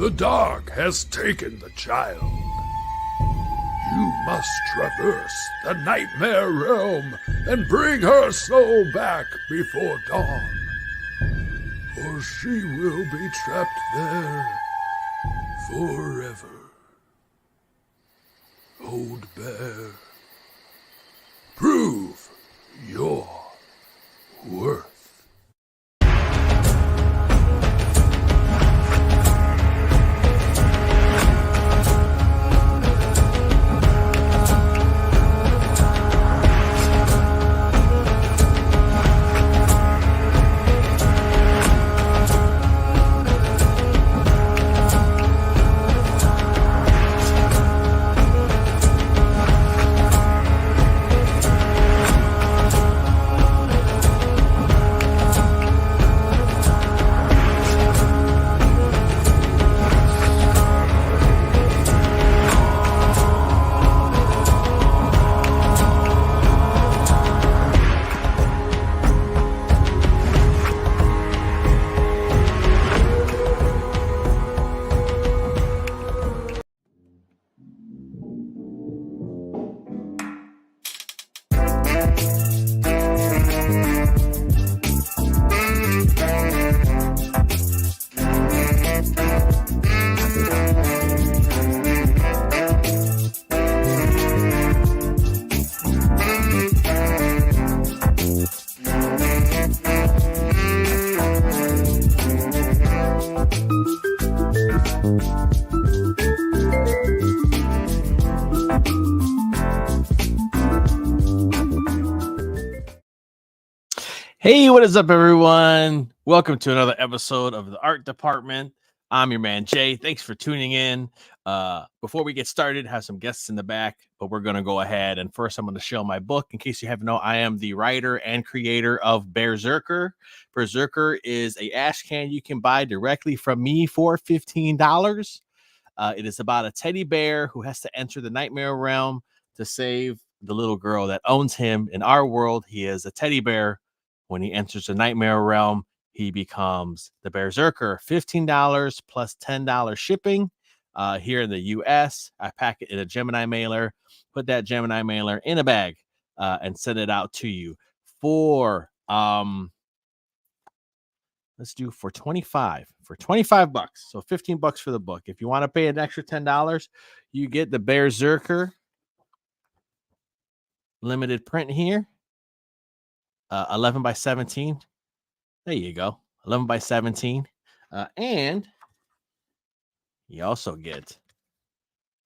The dark has taken the child. You must traverse the nightmare realm and bring her soul back before dawn, or she will be trapped there forever. Old Bear, prove your worth. Hey, what is up, everyone? Welcome to another episode of the Art Department. I'm your man, Jay. Thanks for tuning in. Before we get started, have some guests in the back, but we're going to go ahead. And first, I'm going to show my book. In case you haven't known, I am the writer and creator of BEARZERKER. BEARZERKER is a ash can you can buy directly from me for $15. It is about a teddy bear who has to enter the nightmare realm to save the little girl that owns him. In our world, he is a teddy bear. When he enters the nightmare realm, he becomes the BEARZERKER. $15 plus $10 shipping here in the U.S. I pack it in a Gemini mailer, put that Gemini mailer in a bag, and send it out to you for let's do for 25 bucks. So $15 for the book. If you want to pay an extra $10, you get the BEARZERKER limited print here. 11 by 17. There you go. 11 by 17. And you also get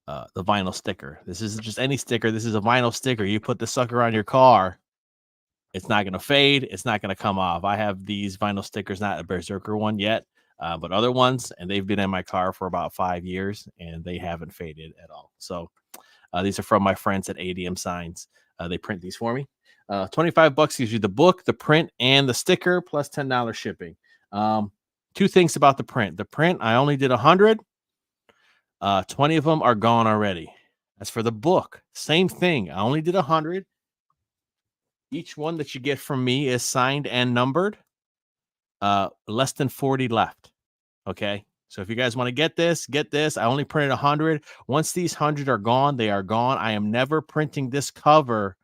the vinyl sticker. This isn't just any sticker. This is a vinyl sticker. You put the sucker on your car. It's not going to fade. It's not going to come off. I have these vinyl stickers, not a BEARZERKER one yet, but other ones. And they've been in my car for about 5 years, and they haven't faded at all. So these are from my friends at ADM Signs. They print these for me. 25 bucks gives you the book, the print, and the sticker, plus $10 shipping. Two things about the print. The print, I only did 100. 20 of them are gone already. As for the book, same thing. I only did 100. Each one that you get from me is signed and numbered. Less than 40 left. Okay. So if you guys want to get this, get this. I only printed 100. Once these 100 are gone, they are gone. I am never printing this cover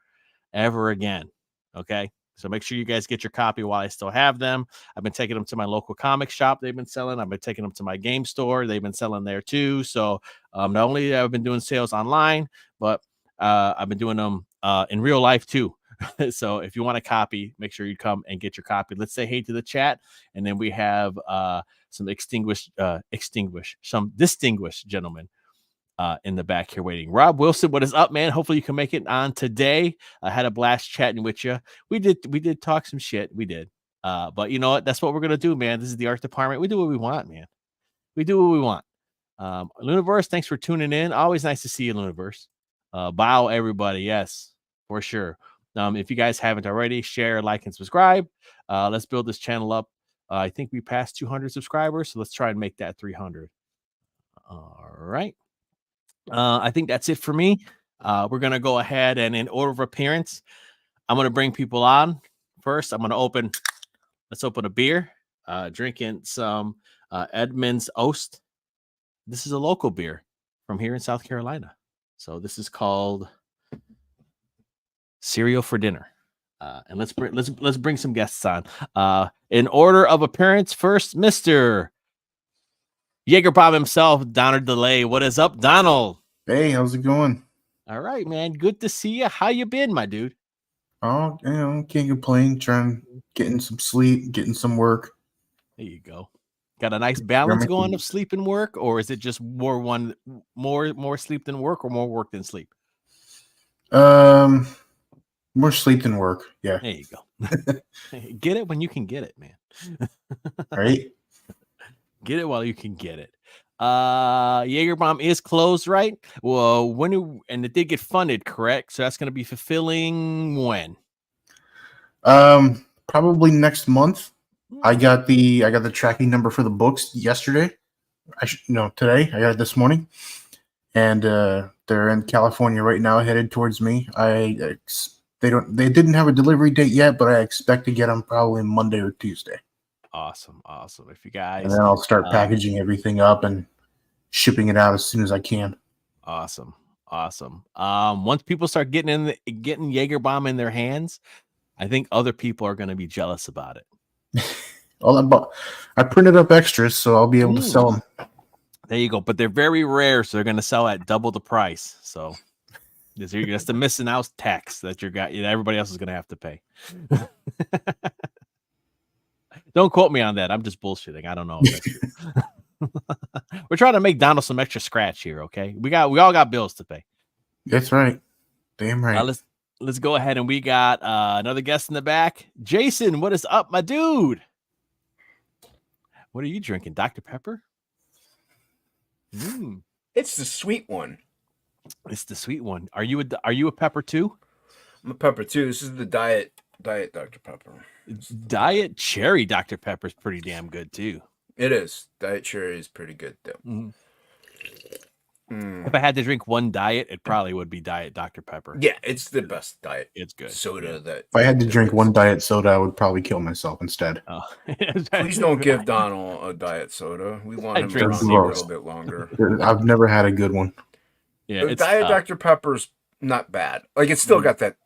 ever again. Okay. So make sure you guys get your copy while I still have them. I've been taking them to my local comic shop. They've been selling. I've been taking them to my game store. They've been selling there too. So not only have I been doing sales online, but I've been doing them in real life too. So if you want a copy, make sure you come and get your copy. Let's say hey to the chat. And then we have some distinguished gentlemen in the back here waiting. Rob Wilson, what is up, man? Hopefully you can make it on today. I had a blast chatting with you. We did talk some shit. We did. But you know what? That's what we're going to do, man. This is the art department. We do what we want, man. We do what we want. Luniverse, thanks for tuning in. Always nice to see you, Luniverse. Bow, everybody. Yes, for sure. If you guys haven't already, share, like, and subscribe. Let's build this channel up. I think we passed 200 subscribers, so let's try and make that 300. All right. I think that's it for me. We're going to go ahead and in order of appearance, I'm going to bring people on. First, I'm going to let's open a beer, drinking some Edmund's Oast. This is a local beer from here in South Carolina. So this is called Cereal for Dinner. And let's bring some guests on. In order of appearance, first, Mr. Jaegerbob himself, Donald Delay. What is up, Donald? Hey, how's it going? All right, man. Good to see you. How you been, my dude? Oh, can't complain. Getting some sleep, getting some work. There you go. Got a nice balance going of sleep and work, or is it just more sleep than work, or more work than sleep? More sleep than work. Yeah. There you go. Get it when you can get it, man. Right. Get it while you can get it. Jaegerbomb is closed, right? Well, and it did get funded, correct? So that's going to be fulfilling when? Probably next month. I got the tracking number for the books yesterday. Today. I got it this morning, and they're in California right now, headed towards me. They didn't have a delivery date yet, but I expect to get them probably Monday or Tuesday. Awesome. If you guys, and then I'll start packaging everything up and shipping it out as soon as I can. Awesome. Once people start getting Jaegerbomb in their hands, I think other people are going to be jealous about it. I printed up extras, so I'll be able to sell them. There you go. But they're very rare, so they're going to sell at double the price. So that's the missing out tax that everybody else is going to have to pay. Don't quote me on that. I'm just bullshitting. I don't know if that's true. We're trying to make Donald some extra scratch here, okay? We all got bills to pay. That's right. Damn right. Let's go ahead, and we got another guest in the back. Jason, what is up, my dude? What are you drinking? Dr. Pepper? It's the sweet one. It's the sweet one. Are you a pepper too? I'm a pepper too. This is the diet Dr. Pepper. Diet cherry Dr. Pepper is pretty damn good too. It is. Diet cherry is pretty good though. If I had to drink one diet, it probably would be Diet Dr. Pepper. Yeah, it's the best diet. It's good. Soda that. If I had to drink one diet soda, I would probably kill myself instead. Oh. Please don't give Donald a diet soda. We want him to run a little bit longer. I've never had a good one. Yeah, the Diet Dr. Pepper's not bad. Like it's still got that,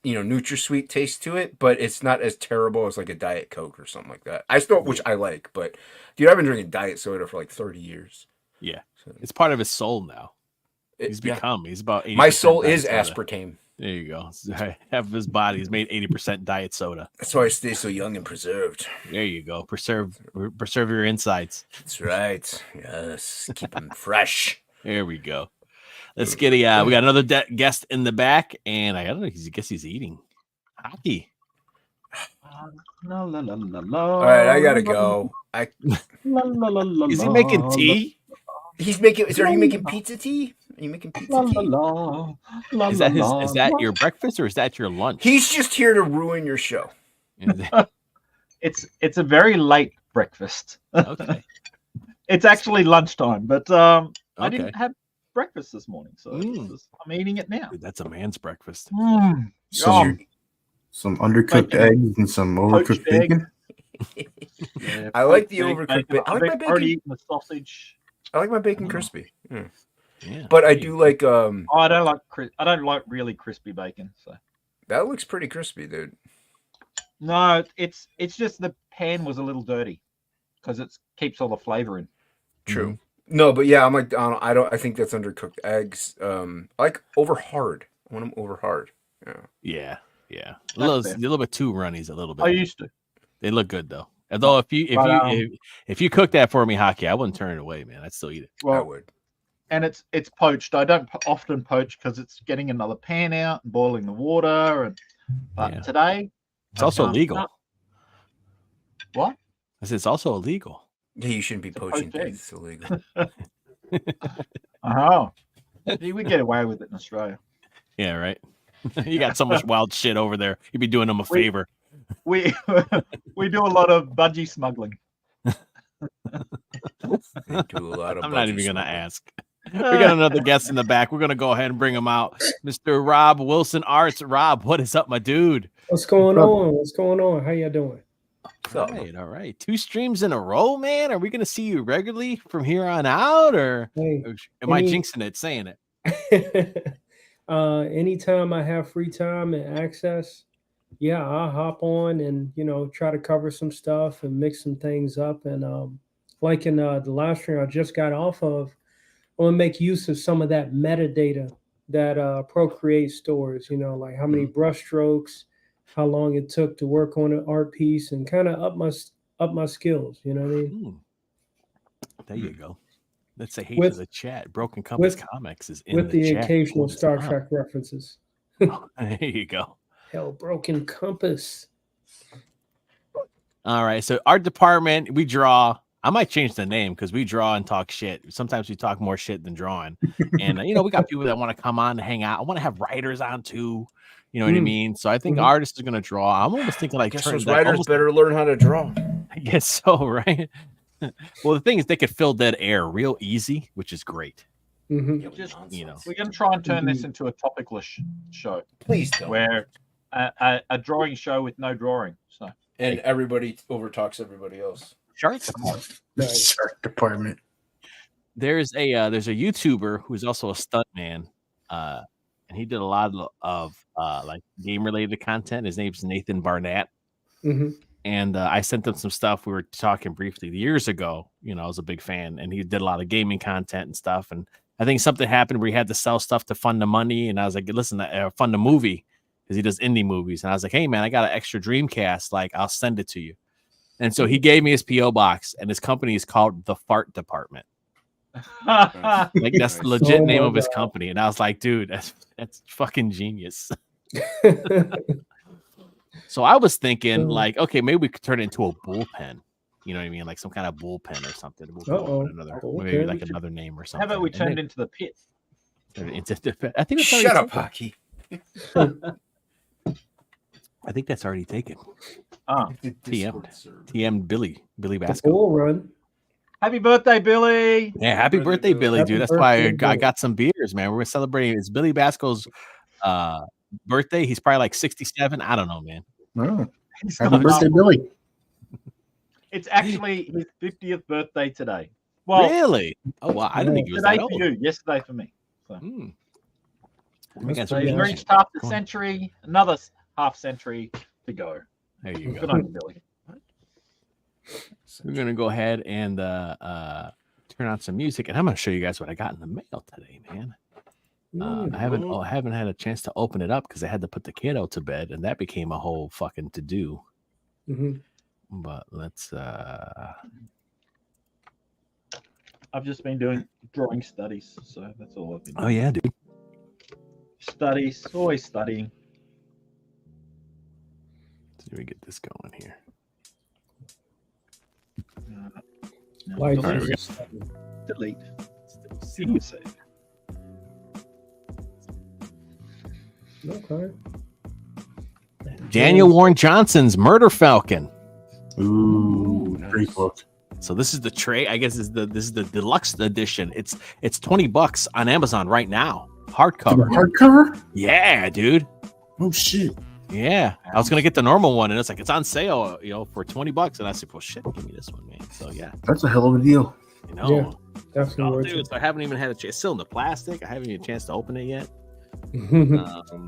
NutraSweet taste to it, but it's not as terrible as like a Diet Coke or something like that. Which I like, but dude, I've been drinking diet soda for like 30 years. Yeah. It's part of his soul now. He's about 80%. My soul is aspartame. There you go. Half of his body is made 80% diet soda. That's why I stay so young and preserved. There you go. Preserve your insides. That's right. Yes. Keep them fresh. There we go. Let's get we got another guest in the back, and I don't know. I guess he's eating. Hocky. All right, I gotta go. Is he making tea? He's making. Are you making pizza tea? Are you making pizza tea? Is that your breakfast or is that your lunch? He's just here to ruin your show. It's a very late breakfast. Okay. It's actually lunchtime, but I didn't have breakfast this morning, so I'm eating it now. Dude, that's a man's breakfast. Some undercooked eggs and some overcooked bacon. Yeah, I like the overcooked bacon. I like my bacon. Already eaten the sausage. I like my bacon crispy. Yeah, but I do like I don't like really crispy bacon. So that looks pretty crispy, dude. No, it's just the pan was a little dirty because it keeps all the flavor in. True. No, but yeah, I'm like I think that's undercooked eggs. I like over hard. I want them over hard. Yeah. A little bit too runnies. A little bit. I used to. They look good though. Although if you cook that for me, Hocky, I wouldn't turn it away, man. I'd still eat it. Well, I would. And it's poached. I don't often poach because it's getting another pan out and boiling the water. But today, it's also illegal. What? I said it's also illegal. Yeah, you shouldn't be poaching things. It's illegal. Oh, we get away with it in Australia. Yeah, right. You got so much wild shit over there. You'd be doing them a favor. We do a lot of budgie smuggling. I'm not even going to ask. We got another guest in the back. We're going to go ahead and bring him out. Mr. Rob Wilson Arts. Rob, what is up, my dude? What's going on? How y'all doing? So, All right. 2 streams in a row, man. Are we gonna see you regularly from here on out, or Hey, am I jinxing it saying it? anytime I have free time and access, yeah, I'll hop on and try to cover some stuff and mix some things up. And like in the last stream I just got off of, I want to make use of some of that metadata that Procreate stores. Like how many brush strokes, how long it took to work on an art piece, and kind of up my skills. You know what I mean? There you go. Let's say hey With- to the chat. Broken Compass with- Comics is in With the chat. occasional What is Star up? Trek references. There you go. Hell, Broken Compass. All right. So our department, we draw. I might change the name because we draw and talk shit. Sometimes we talk more shit than drawing. And we got people that want to come on and hang out. I want to have writers on too. You know what I mean? So I think artists are gonna draw. I'm almost thinking like I guess those writers better learn how to draw. I guess so, right? Well, the thing is, they could fill dead air real easy, which is great. Just, You know, we're going to try and turn this into a topicless show. Please don't. Where a drawing show with no drawing. So And everybody overtalks everybody else. sharks. Shark department. There's a YouTuber who's also a stuntman, and he did a lot of like game related content. His name's Nathan Barnett. And I sent him some stuff. We were talking briefly years ago. I was a big fan, and he did a lot of gaming content and stuff. And I think something happened where he had to sell stuff to fund the money. And I was like, listen, fund the movie, because he does indie movies. And I was like, hey, man, I got an extra Dreamcast. Like, I'll send it to you. And so he gave me his P.O. box, and his company is called The Fart Department. Like, that's the legit name of his company. And I was like, dude, that's fucking genius. So I was thinking, like, okay, maybe we could turn it into a bullpen. You know what I mean? Like some kind of bullpen or something. We'll come up with maybe like another name or something. how about we turn it into the pit? I think it's Shut up, Hocky. I think that's already taken. TM. TM Billy The Bascom. bull run. Happy birthday, Billy! Yeah, happy birthday, Billy, Happy dude. That's why I birthday, Billy. got some beers, man. We're celebrating. It's Billy Basco's birthday. He's probably like 67. I don't know, man. Oh, He's happy got birthday, Billy. It's actually his 50th birthday today. Well, Really? Oh, wow. I didn't think he was today that for old. you, yesterday for me. So Hmm. Must so be he's nice. reached half the century, another half century to go. There you Good go. on you, Billy. We're gonna go ahead and turn on some music, and I'm gonna show you guys what I got in the mail today, man. I haven't had a chance to open it up because I had to put the kiddo to bed, and that became a whole fucking to do. But let's I've just been doing drawing studies, so that's all I've been doing. oh yeah, dude. Studies, always studying. Let me get this going here. No, Life All right, we is delete. You can save. okay. Daniel Warren Johnson's Murder Falcon. Ooh, nice. great book. So this is the tray. I guess this is the deluxe edition. It's $20 on Amazon right now. Hardcover. Hardcover? Yeah, dude. Oh shit! Yeah, I was gonna get the normal one, and it's like it's on sale, for $20. And I said, "Well, shit, give me this one, man." So yeah, That's a hell of a deal. Yeah. Definitely Oh, worth dude, so I haven't even had a chance. It's still in the plastic. I haven't even had a chance to open it yet. it.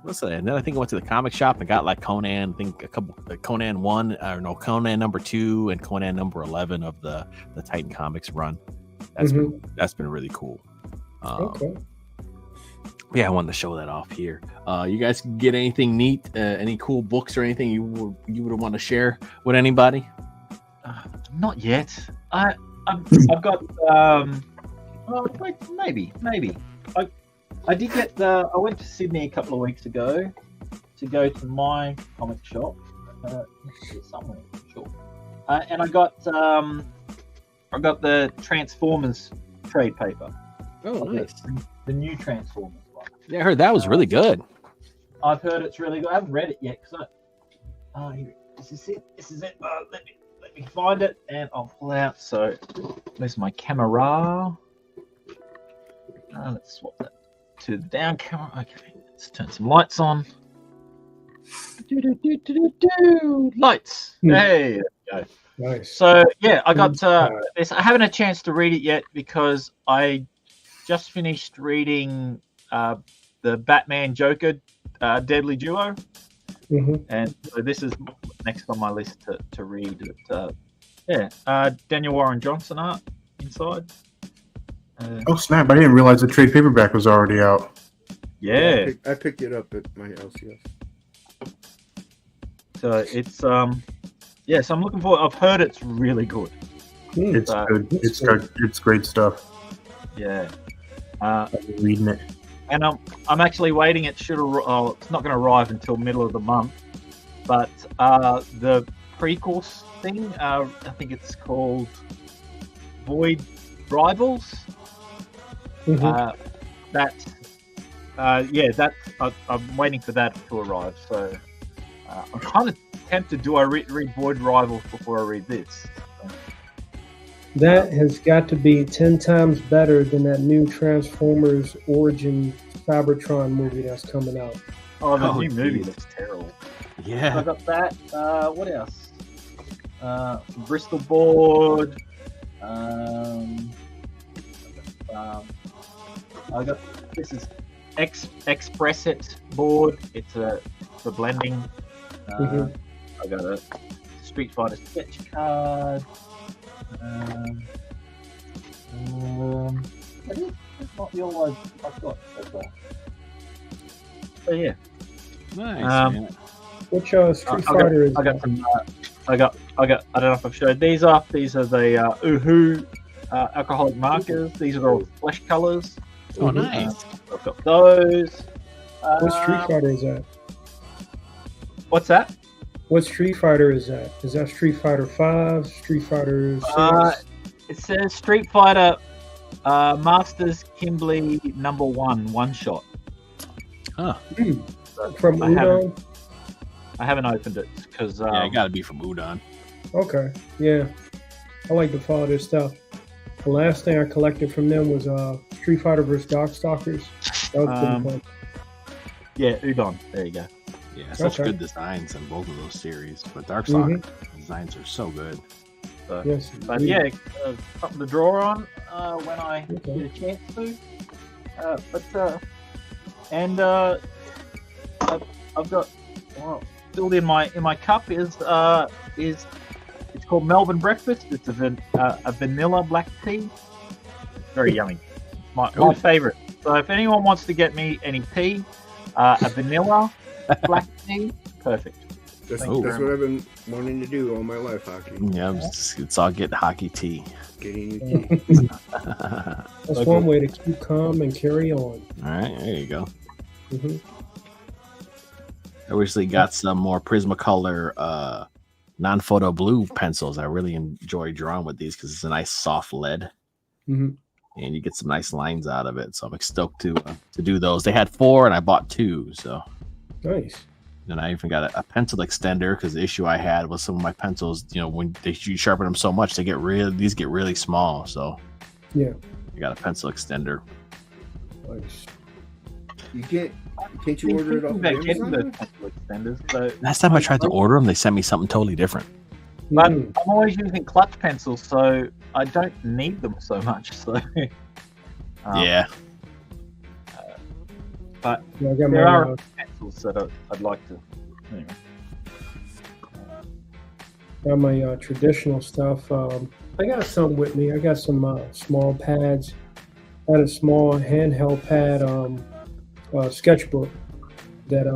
What's that? And then I think I went to the comic shop and got like Conan. I think a couple Conan 1, or no, Conan number 2 and Conan number 11 of the Titan Comics run. That's been really cool. Okay. Yeah, I wanted to show that off here. You guys get anything neat? Any cool books or anything you would want to share with anybody? Not yet. I've got maybe. I did get I went to Sydney a couple of weeks ago to go to my comic shop. Somewhere, sure. And I got the Transformers trade paper. Oh, nice. The new Transformers one. Yeah, I heard that was really good. I've heard it's really good. I haven't read it yet because here, this is it. Let me find it and I'll pull out. So where's my camera? Let's swap that to the down camera. Okay, let's turn some lights on. Lights. Hmm. Hey. There we go. Nice. So yeah, I got this. I haven't had a chance to read it yet because I just finished reading the Batman Joker Deadly Duo, and so this is next on my list to read. Daniel Warren Johnson art inside. Oh snap! I didn't realize the trade paperback was already out. Yeah. I picked it up at my LCS. So it's so I'm looking forward. I've heard it's really good. It's good. It's great stuff. Yeah. I'm reading it. And I'm actually waiting. It's not going to arrive until middle of the month. But the prequel thing, I think it's called Void Rivals. I'm waiting for that to arrive. So I'm kind of tempted. Do I read Void Rivals before I read this? That has got to be 10 times better than that new Transformers Origin Cybertron movie that's coming out. Oh, the new movie looks terrible. Yeah. I got that. What else? Bristol board. I got this is Expressit board. It's for blending. I got a Street Fighter sketch card. That's not the all I've got so far. So yeah. Nice. Man. Which Street Fighter is I got some. I got. I don't know if I've showed these off. These are the Uhu alcoholic markers. These are all flesh colors. Oh, nice. I've got those. What Street Fighter is that? What's that? What Street Fighter is that? Is that Street Fighter 5? Street Fighter 6? It says Street Fighter Masters Kimberly #1 one shot. Huh. From Udon? I haven't opened it because Yeah, it got to be from Udon. Okay, yeah. I like to follow their stuff. The last thing I collected from them was Street Fighter vs. Darkstalkers. That was pretty fun. Yeah, Udon. There you go. Yeah, such good designs in both of those series. But Darkstalker designs are so good. So, Yes. but yeah, something to draw on when I get a chance to. I've got filled in my cup is it's called Melbourne Breakfast. It's a vanilla black tea. It's very yummy. My favorite. So if anyone wants to get me any tea, a vanilla black tea, perfect. That's what I've been wanting to do all my life, Hockey. Yeah, it's all get hockey tea. Getting you tea. That's one way to keep calm and carry on. All right, there you go. I recently got some more Prismacolor non-photo blue pencils. I really enjoy drawing with these because it's a nice soft lead, and you get some nice lines out of it. So I'm stoked to do those. They had 4, and I bought 2. So nice. And I even got a pencil extender because the issue I had was some of my pencils. You know, when you sharpen them so much, these get really small. So yeah, I got a pencil extender. Nice. Can't you order it off Amazon? Last time I tried to order them, they sent me something totally different. But I'm always using clutch pencils, so I don't need them so much. So yeah. But there are pencils that I'd like to. Anyway. Got my traditional stuff. I got some with me. I got some small pads. I had a small handheld pad sketchbook that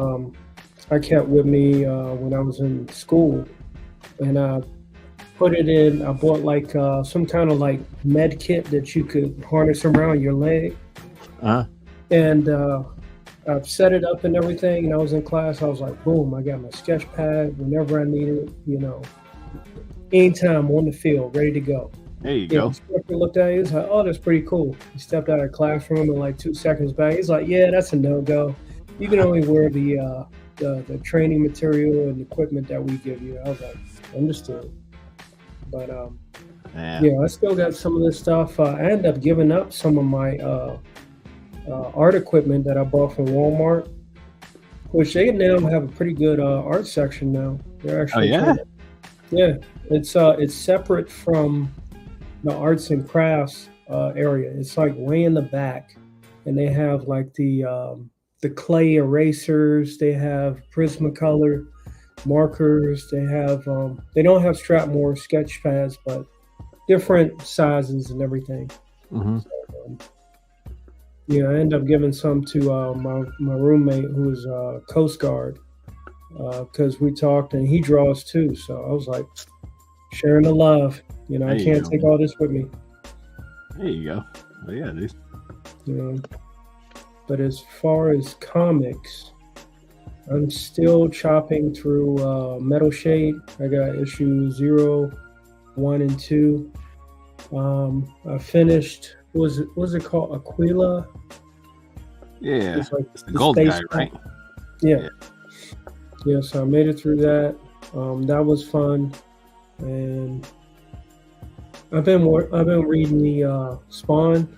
I kept with me when I was in school, and I put it in. I bought like some kind of like med kit that you could harness around your leg, and I've set it up and everything. And I was in class. I was like, boom! I got my sketch pad whenever I need it. You know, anytime on the field, ready to go. There you go. The instructor looked at it. He was like, "Oh, that's pretty cool." He stepped out of the classroom and like 2 seconds back, he's like, "Yeah, that's a no-go. You can only wear the training material and equipment that we give you." I was like, "Understood." But yeah, I still got some of this stuff. I ended up giving up some of my art equipment that I bought from Walmart. which they now have a pretty good art section now. They're actually yeah, it's separate from the arts and crafts area. It's like way in the back, and they have like the clay erasers. They have Prismacolor markers. They have they don't have Strathmore sketch pads, but different sizes and everything. Mm-hmm. So, yeah, I ended up giving some to my roommate who is Coast Guard because we talked and he draws too. So I was like, sharing the love. You know, I can't take all this with me. There you go. Oh, yeah, dude. You know, but as far as comics, I'm still chopping through Metal Shade. I got issue 0, 1, and 2. I finished. Was it called Aquila? Yeah, it's like the gold guy, right? Yeah. So I made it through that. That was fun, and I've been reading the Spawn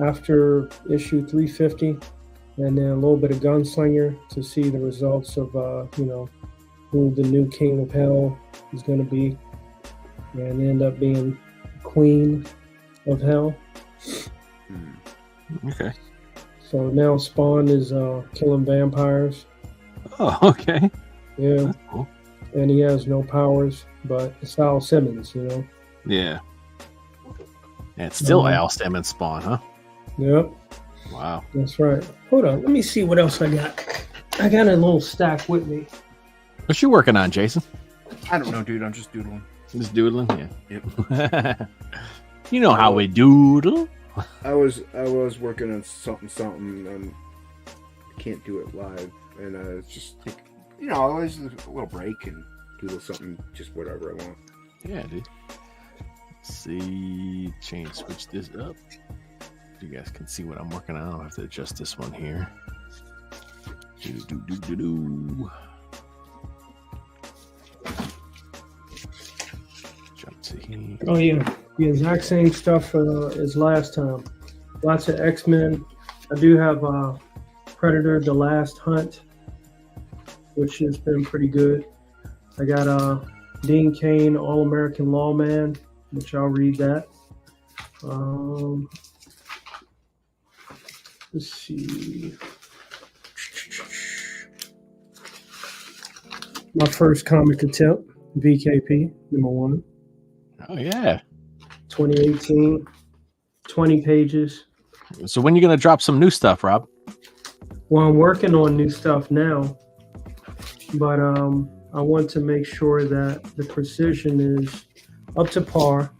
after issue 350, and then a little bit of Gunslinger to see the results of who the new King of Hell is going to be, and end up being Queen of Hell. Okay. So now Spawn is killing vampires. Oh, okay. Yeah. That's cool. And he has no powers, but it's Al Simmons, you know. Yeah. And it's still Al Simmons Spawn, huh? Yep. Wow. That's right. Hold on. Let me see what else I got. I got a little stack with me. What you working on, Jason? I don't know, dude. I'm just doodling. Just doodling? Yeah. Yep. You know how we doodle. I was working on something. I can't do it live, and it's just take, always a little break and doodle something, just whatever I want. Yeah, dude. Let's see, switch this up. You guys can see what I'm working on. I'll have to adjust this one here. Do. Jump to here. Oh yeah, the exact same stuff as last time. Lots of X-Men. I do have Predator: The Last Hunt, which has been pretty good. I got Dean Cain, All-American Lawman, which I'll read that. Let's see. My first comic attempt, VKP, #1. Oh, yeah. 2018, 20 pages. So when are you going to drop some new stuff, Rob? Well, I'm working on new stuff now, but I want to make sure that the precision is up to par.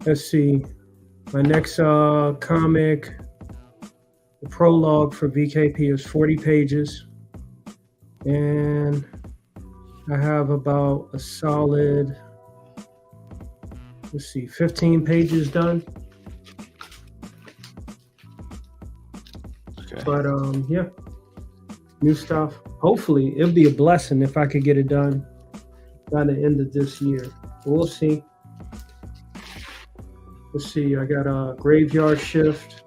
Let's see. My next comic, the prologue for VKP is 40 pages, and I have about a solid, 15 pages done. Okay. But yeah, new stuff. Hopefully, it'll be a blessing if I could get it done by the end of this year. We'll see. Let's see. I got a Graveyard Shift.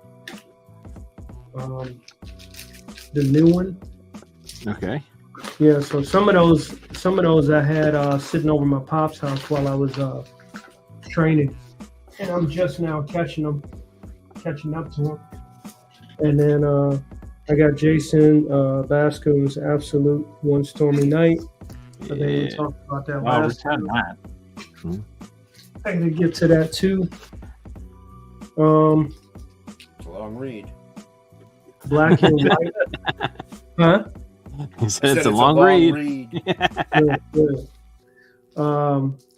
The new one. Okay. Yeah. So some of those I had sitting over my pop's house while I was training, and I'm just now catching up to them. And then I got Jason Bascom's Absolute One Stormy Night. I think we talked about that last time. I gotta get to that too. It's a long read. Black and White. Huh? He said it's a long read. Good.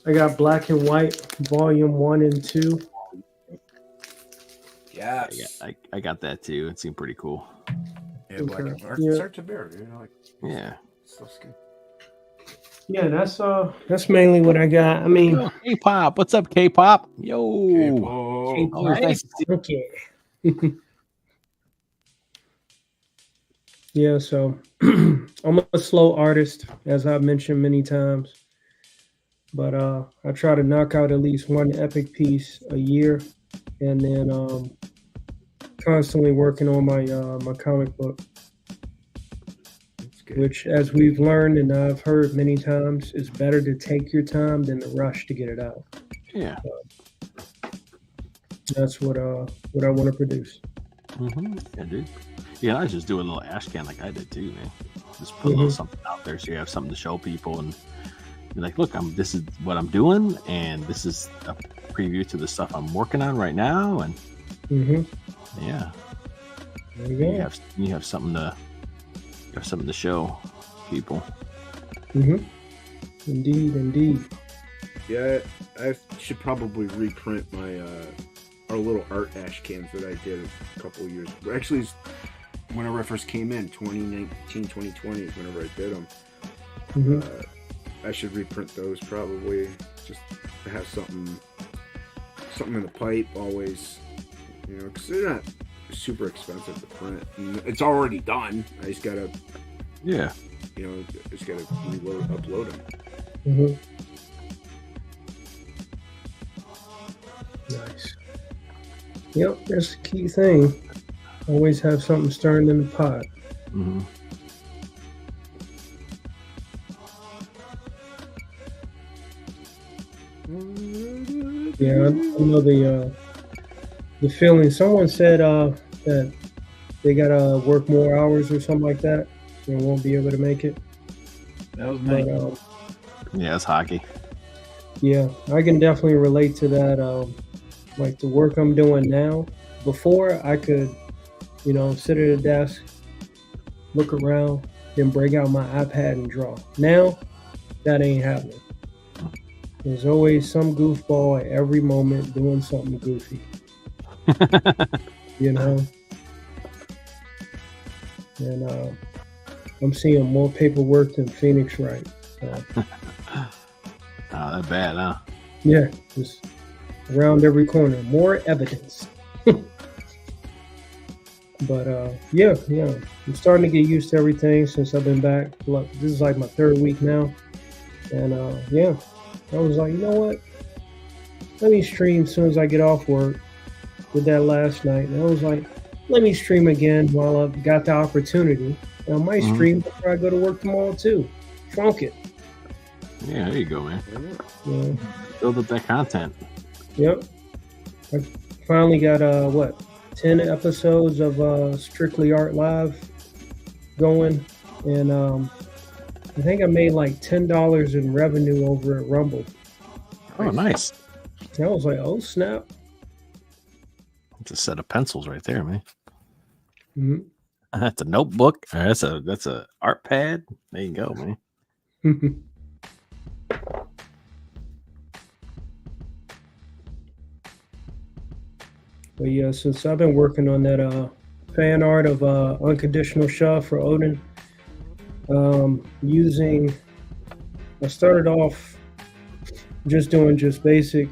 I got Black and White Volume 1 and 2. Yes. I got that too. It seemed pretty cool. Yeah, Black and White. Yeah. Start to bear, dude. Yeah. Stuff's good. Yeah, that's mainly what I got. I mean, Yo, K-pop. What's up, K-pop? Yo. K-pop. Oh, nice to see okay. Yeah, so I'm a slow artist, as I've mentioned many times. But I try to knock out at least one epic piece a year, and then constantly working on my my comic book. That's good. which, as we've learned and I've heard many times, is better to take your time than to rush to get it out. Yeah. That's what I want to produce. Yeah, dude. Yeah, I just do a little ash can like I did too, man. Just put a little something out there so you have something to show people and be like, look, this is what I'm doing, and this is a preview to the stuff I'm working on right now, and yeah, there you go. You have something to show people. Indeed. Yeah, I should probably reprint my our little art ash cans that I did a couple of years. Actually, whenever I first came in, 2019, 2020 is whenever I did them. I should reprint those probably, just to have something in the pipe always, you know, because they're not super expensive to print. And it's already done. I just gotta, you know, upload them. Nice. Yep, that's the key thing. Always have something stirring in the pot. Yeah, I know the feeling. Someone said that they gotta work more hours or something like that, so they won't be able to make it. That was me. But, Yeah, it's hockey. yeah, I can definitely relate to that. Like the work I'm doing now. Before I could, you know, sit at a desk, look around, then break out my iPad and draw. Now, that ain't happening. There's always some goofball at every moment doing something goofy. You know? And I'm seeing more paperwork than Phoenix Wright. So. Oh, that bad, huh? Yeah, just around every corner. More evidence. But yeah, I'm starting to get used to everything since I've been back. Look, this is like my 3rd week now. And yeah, I was like, you know what? Let me stream as soon as I get off work. Did that last night. And I was like, let me stream again while I've got the opportunity. And I might stream before I go to work tomorrow too. Funk it. Yeah, there you go, man. Yeah. Build up that content. Yep. I finally got 10 episodes of Strictly Art Live going, and I think I made like $10 in revenue over at Rumble. Oh, nice. And I was like, oh snap. It's a set of pencils right there, man. Mm-hmm. That's a notebook. That's a art pad. There you go, man. But yeah, since I've been working on that fan art of Unconditional Shove for Odin, I started off just doing basic,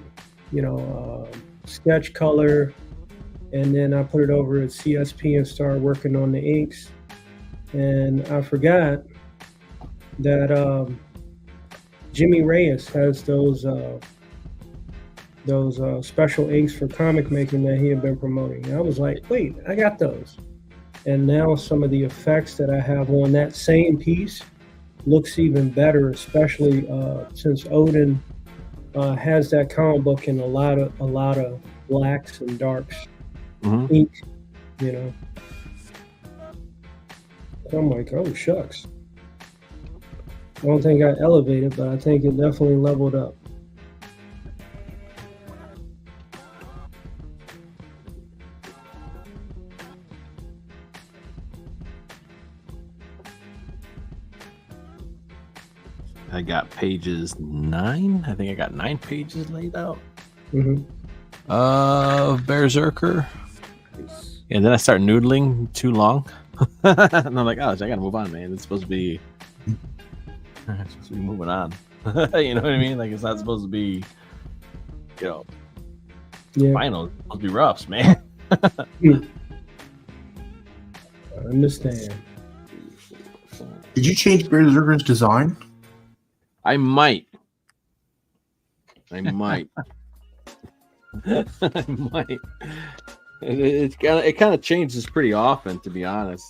sketch color, and then I put it over at CSP and started working on the inks. And I forgot that Jimmy Reyes has those special inks for comic making that he had been promoting. And I was like, wait, I got those. And now some of the effects that I have on that same piece looks even better, especially since Odin has that comic book in a lot of blacks and darks ink, So I'm like, oh shucks. I don't think I elevated, but I think it definitely leveled up. I got pages 9. I think I got 9 pages laid out of BEARZERKER. And then I start noodling too long. And I'm like, oh, I gotta move on, man. It's supposed to be moving on. You know what I mean? Like, it's not supposed to be, final. It's supposed to be roughs, man. I understand. Did you change BEARZERKER's design? I might. I might. It kind of changes pretty often, to be honest.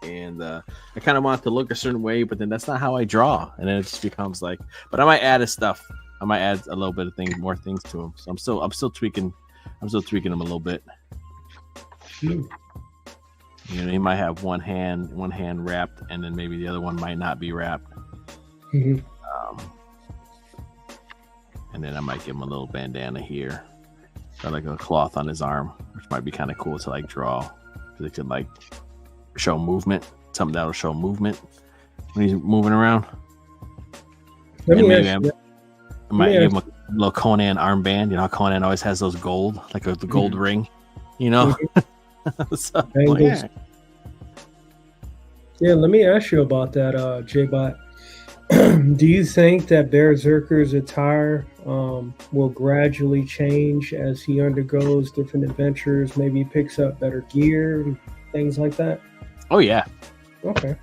and I kind of want it to look a certain way, but then that's not how I draw, and then it just becomes like. But I might add his stuff. I might add a little bit of more things to him. So I'm still tweaking. I'm still tweaking him a little bit. You know, he might have one hand wrapped, and then maybe the other one might not be wrapped. Mhm. And then I might give him a little bandana here, or like a cloth on his arm, which might be kind of cool to like draw, because it could like show movement, something that'll show movement when he's moving around. Let And me maybe ask you- I might Yeah. give him a little Conan armband. You know how Conan always has those gold, like the gold ring, you know? So, Angles. yeah. Yeah, let me ask you about that, J-Bot. Do you think that Berserker's attire will gradually change as he undergoes different adventures? Maybe he picks up better gear, and things like that? Oh yeah. Okay.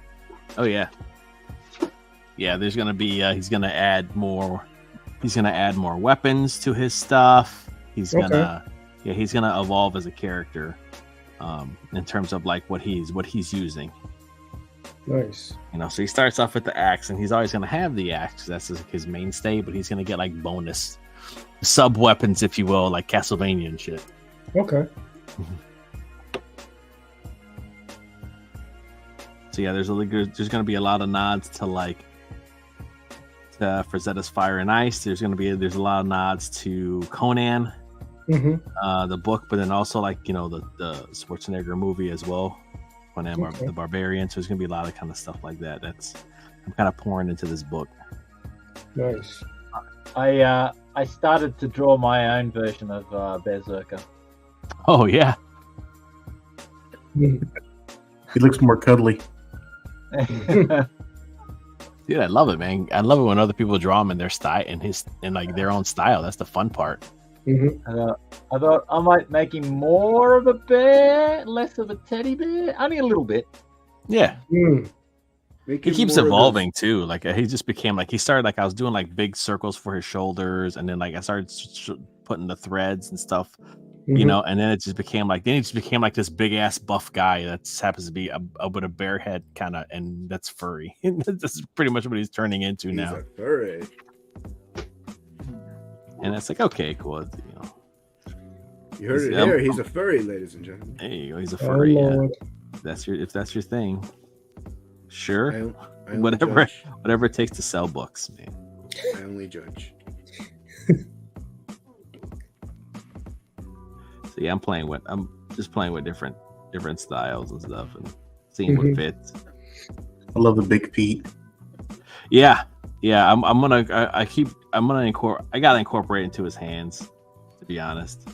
Oh yeah. Yeah, there's gonna be he's gonna add more weapons to his stuff. He's gonna evolve as a character in terms of like what he's using. Nice. You know, so he starts off with the axe, and he's always gonna have the axe. That's his mainstay, but he's gonna get like bonus sub weapons, if you will, like Castlevania and shit. Okay. So yeah, there's gonna be a lot of nods to like Frazetta's Fire and Ice. There's a lot of nods to Conan, the book, but then also like, you know, the Schwarzenegger movie as well, Conan the Barbarian. So there's gonna be a lot of kind of stuff like that. I'm kind of pouring into this book. Nice. I started to draw my own version of Berserker. Oh yeah, He looks more cuddly. dude, I love it, man. I love it when other people draw him in their style, in like their own style. That's the fun part. I thought I might make him more of a bear, less of a teddy bear, only a little bit. Yeah. Make He it keeps more of evolving too. Like he just became like, he started like, I was doing like big circles for his shoulders, and then like I started putting the threads and stuff, you know, and then it just became like, this big ass buff guy that just happens to be with a bear head kind of, and that's furry. That's pretty much what he's turning into He's now. a furry. And it's like, okay, cool. You know, You heard it He's- here. He's a furry, ladies and gentlemen. there you go. He's a Oh, furry. Yeah. Lord. If that's your thing, sure. I only Whatever judge. it takes to sell books, man. I only judge. So yeah, I'm just playing with different styles and stuff, and seeing what fits. I love the big feet. Yeah. I'm gonna I gotta incorporate into his hands, to be honest.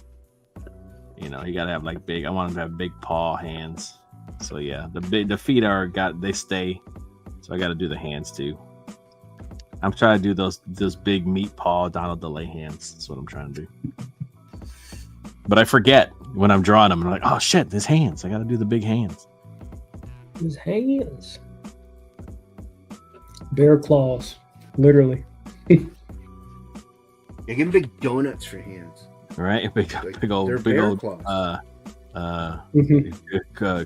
You know, you gotta have like big. I want him to have big paw hands. So yeah, the feet they stay. So I got to do the hands too. I'm trying to do those big meat paw Donald DeLay hands. That's what I'm trying to do. But I forget when I'm drawing them. I'm like, oh shit, his hands. I got to do the big hands. His hands. Bear claws. Literally. Yeah, give him big donuts for hands. Right? Big They're old bear claws.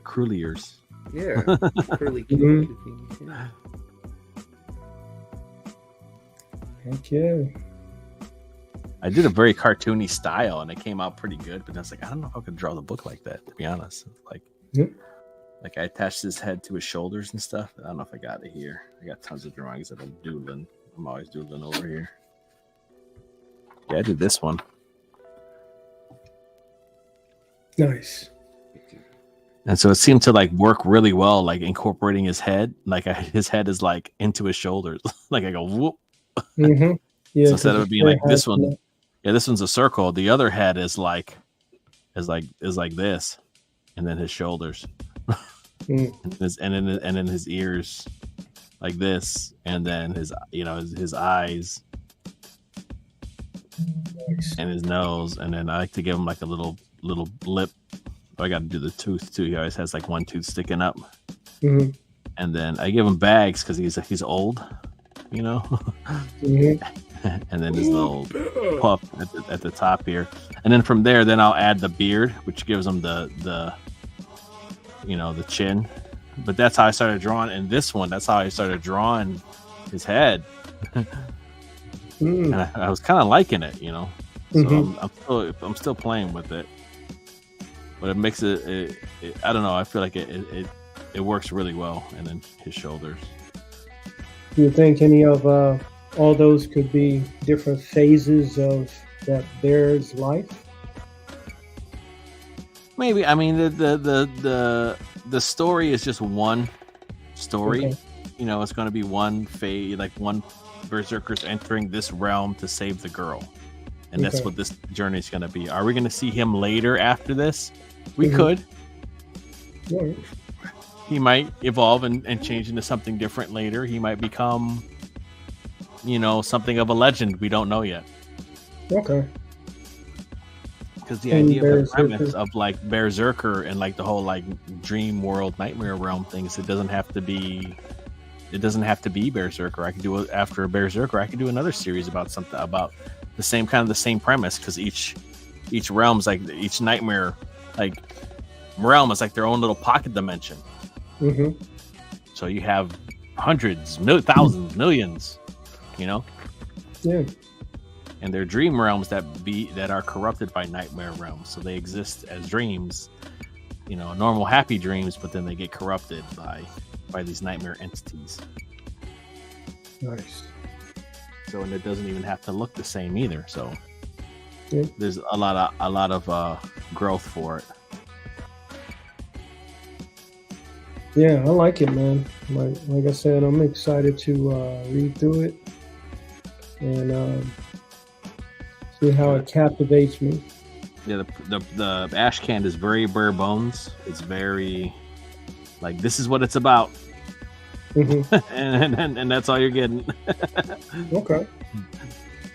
crouliers. Yeah, curly. Mhm. Heck yeah. I did a very cartoony style, and it came out pretty good. But I was like, I don't know if I could draw the book like that, to be honest. Like, like I attached his head to his shoulders and stuff. I don't know if I got it here. I got tons of drawings that I'm doodling. I'm always doodling over here. Yeah, I did this one. Nice. And so it seemed to like work really well, like incorporating his head. Like his head is like into his shoulders. Like I go whoop. Yeah. So instead of it being like this one, this one's a circle. The other head is like this, and then his shoulders, and then his ears, like this, and then his eyes, and his nose, and then I like to give him like a little lip. I got to do the tooth too. He always has like one tooth sticking up, and then I give him bags because he's old, you know. And then his little puff at the top here, and then from there, then I'll add the beard, which gives him the chin, But that's how I started drawing in this one. That's how I started drawing his head. And I was kind of liking it, you know. So I'm still playing with it, but it makes it I don't know. I feel like it works really well, and then his shoulders. Do you think any of all those could be different phases of that bear's life? Maybe. I mean, the story is just one story. Okay. You know, it's going to be one phase, like one berserker's entering this realm to save the girl, and that's Okay. what this journey is going to be. Are we going to see him later after this? We Mhm. could. All right. He might evolve and change into something different later. He might become, you know, something of a legend. We don't know yet. Okay. Because the And idea of the Berserker. premise of like Berserker and like the whole like dream world, nightmare realm things, it doesn't have to be Berserker. I could do it after Berserker. I could do another series about something about the same premise, because each realm's like each nightmare like realm is like their own little pocket dimension. Mm-hmm. So you have hundreds, thousands, millions, you know, Yeah. and they're dream realms that are corrupted by nightmare realms. So they exist as dreams, you know, normal happy dreams, but then they get corrupted by these nightmare entities. Nice. So, and it doesn't even have to look the same either. So Yeah. there's a lot of growth for it. Yeah, I like it, man. Like I said, I'm excited to read through it and see how it captivates me. Yeah, the ash can is very bare bones. It's very like, this is what it's about. Mm-hmm. and that's all you're getting. Okay.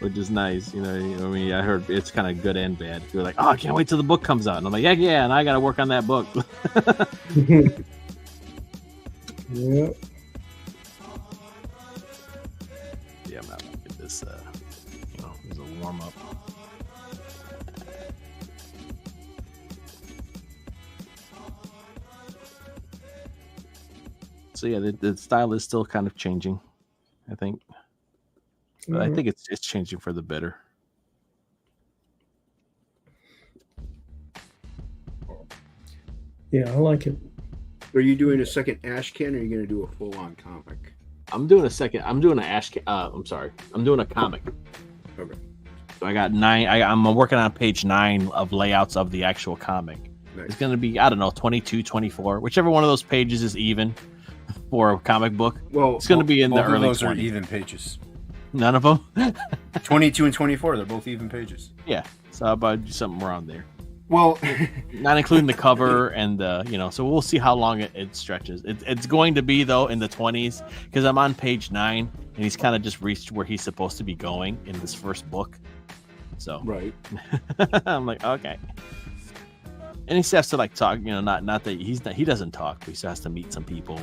Which is nice, you know. I mean, I heard it's kind of good and bad. You're like, oh, I can't wait till the book comes out, and I'm like, yeah, and I got to work on that book. Yeah. Yeah, I'm not gonna get this. You know, as a warm up. So yeah, the style is still kind of changing, I think. But I Mhm. think it's changing for the better. Yeah, I like it. Are you doing a second Ash Can, or are you going to do a full-on comic? I'm doing a comic. Okay. So I got 9. I'm working on page 9 of layouts of the actual comic. Nice. It's going to be, I don't know, 22, 24, whichever one of those pages is even for a comic book. Well, It's gonna be in the both of early those are 20s. even pages. None of them. 22 and 24, they're both even pages. Yeah. So how about do something around there? Well, Not including the cover and you know. So we'll see how long it stretches. It's going to be though in the 20s, because I'm on page 9 and he's kind of just reached where he's supposed to be going in this first book. So right. I'm like, okay. And he still has to like talk, you know, not that he doesn't talk, but he still has to meet some people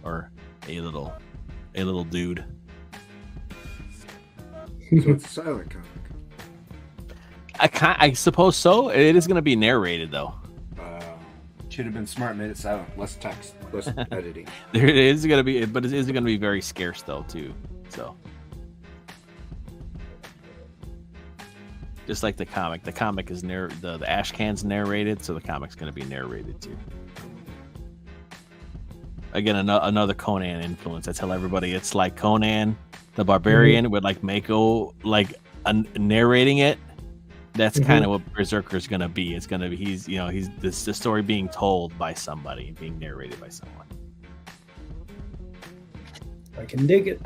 or a little dude. So it's a silent comic. I suppose so. It is going to be narrated though. Should have been smart, made it silent. Less text, less editing. There it is going to be, but it is going to be very scarce though too. So just like the comic is the ash can's narrated, so the comic's going to be narrated too. Again, another Conan influence. I tell everybody it's like Conan the Barbarian with like Mako narrating it. That's kind of what Berserker is going to be. It's going to be he's the story being told by somebody, being narrated by someone. I can dig it.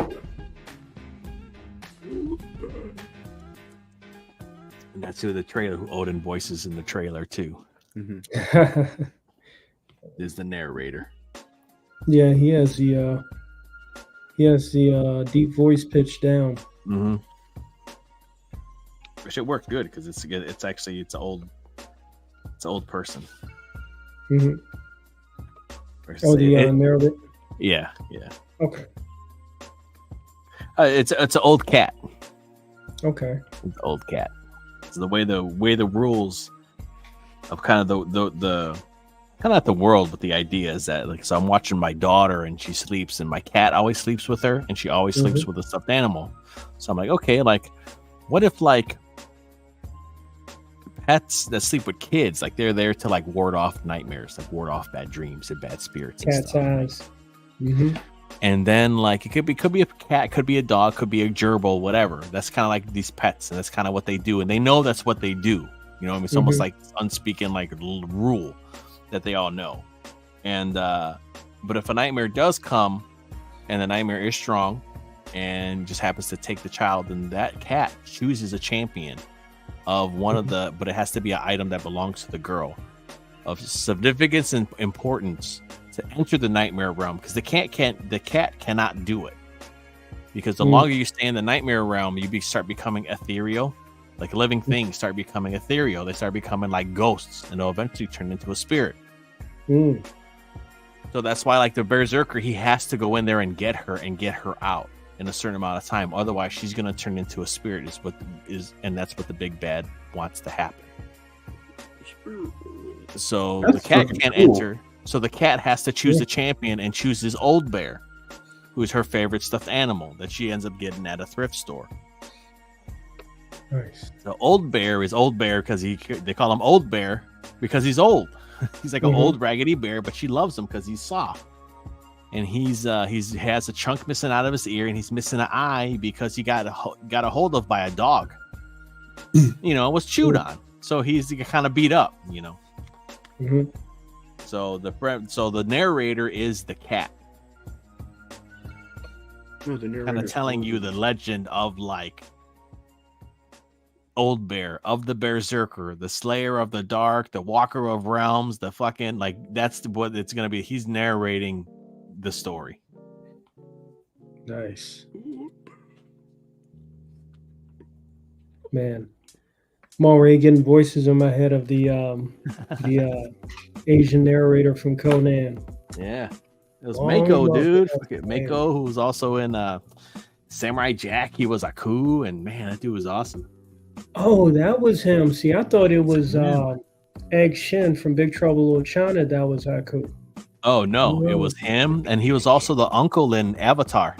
And that's who the trailer, who Odin voices in the trailer too, is the narrator. Yeah, he has the deep voice pitch down. Mm-hmm. Which it worked good because it's an old person. Mm-hmm. Versus Oh, the narrator. yeah. Okay. It's an old cat. Okay. It's an old cat. So the way the rules of kind of the kind of not the world, but the idea is that, like, so I'm watching my daughter and she sleeps, and my cat always sleeps with her, and she always sleeps with a stuffed animal. So I'm like, okay, like, what if like pets that sleep with kids, like they're there to like ward off nightmares, like ward off bad dreams and bad spirits and Cat's stuff. eyes. Mm-hmm. And then like it could be a cat, could be a dog, could be a gerbil, whatever. That's kind of like these pets, and that's kind of what they do, and they know that's what they do. You know, I mean, it's almost like unspeaking like rule that they all know. And but if a nightmare does come, and the nightmare is strong, and just happens to take the child, then that cat chooses a champion of one of the, but it has to be an item that belongs to the girl of significance and importance to enter the nightmare realm, because the cat cannot do it, because the longer you stay in the nightmare realm, start becoming ethereal, like living things start becoming ethereal. They start becoming like ghosts, and they'll eventually turn into a spirit. So that's why, like the berserker, he has to go in there and get her out in a certain amount of time. Otherwise, she's going to turn into a spirit. And that's what the big bad wants to happen. So the cat can't enter. So the cat has to choose the champion and chooses Old Bear, who is her favorite stuffed animal that she ends up getting at a thrift store. Nice. So Old Bear is Old Bear because they call him Old Bear because he's old. He's like an old raggedy bear, but she loves him because he's soft. And he has a chunk missing out of his ear, and he's missing an eye because he got a hold of by a dog. You know, it was chewed on, so he's kind of beat up. You know. So the narrator is the cat, kind of telling you the legend of like Old Bear, of the Berserker, the Slayer of the Dark, the Walker of Realms, the fucking, like, that's what it's gonna be. He's narrating the story. Nice. Man, I'm already getting voices in my head of the Asian narrator from Conan. Yeah, it was Mako, dude. Mako, who was also in Samurai Jack. He was Aku, and man, that dude was awesome. Oh, that was him. See, I thought it was Egg Shin from Big Trouble in Little China. That was Aku. Oh no, it was him, and he was also the uncle in Avatar.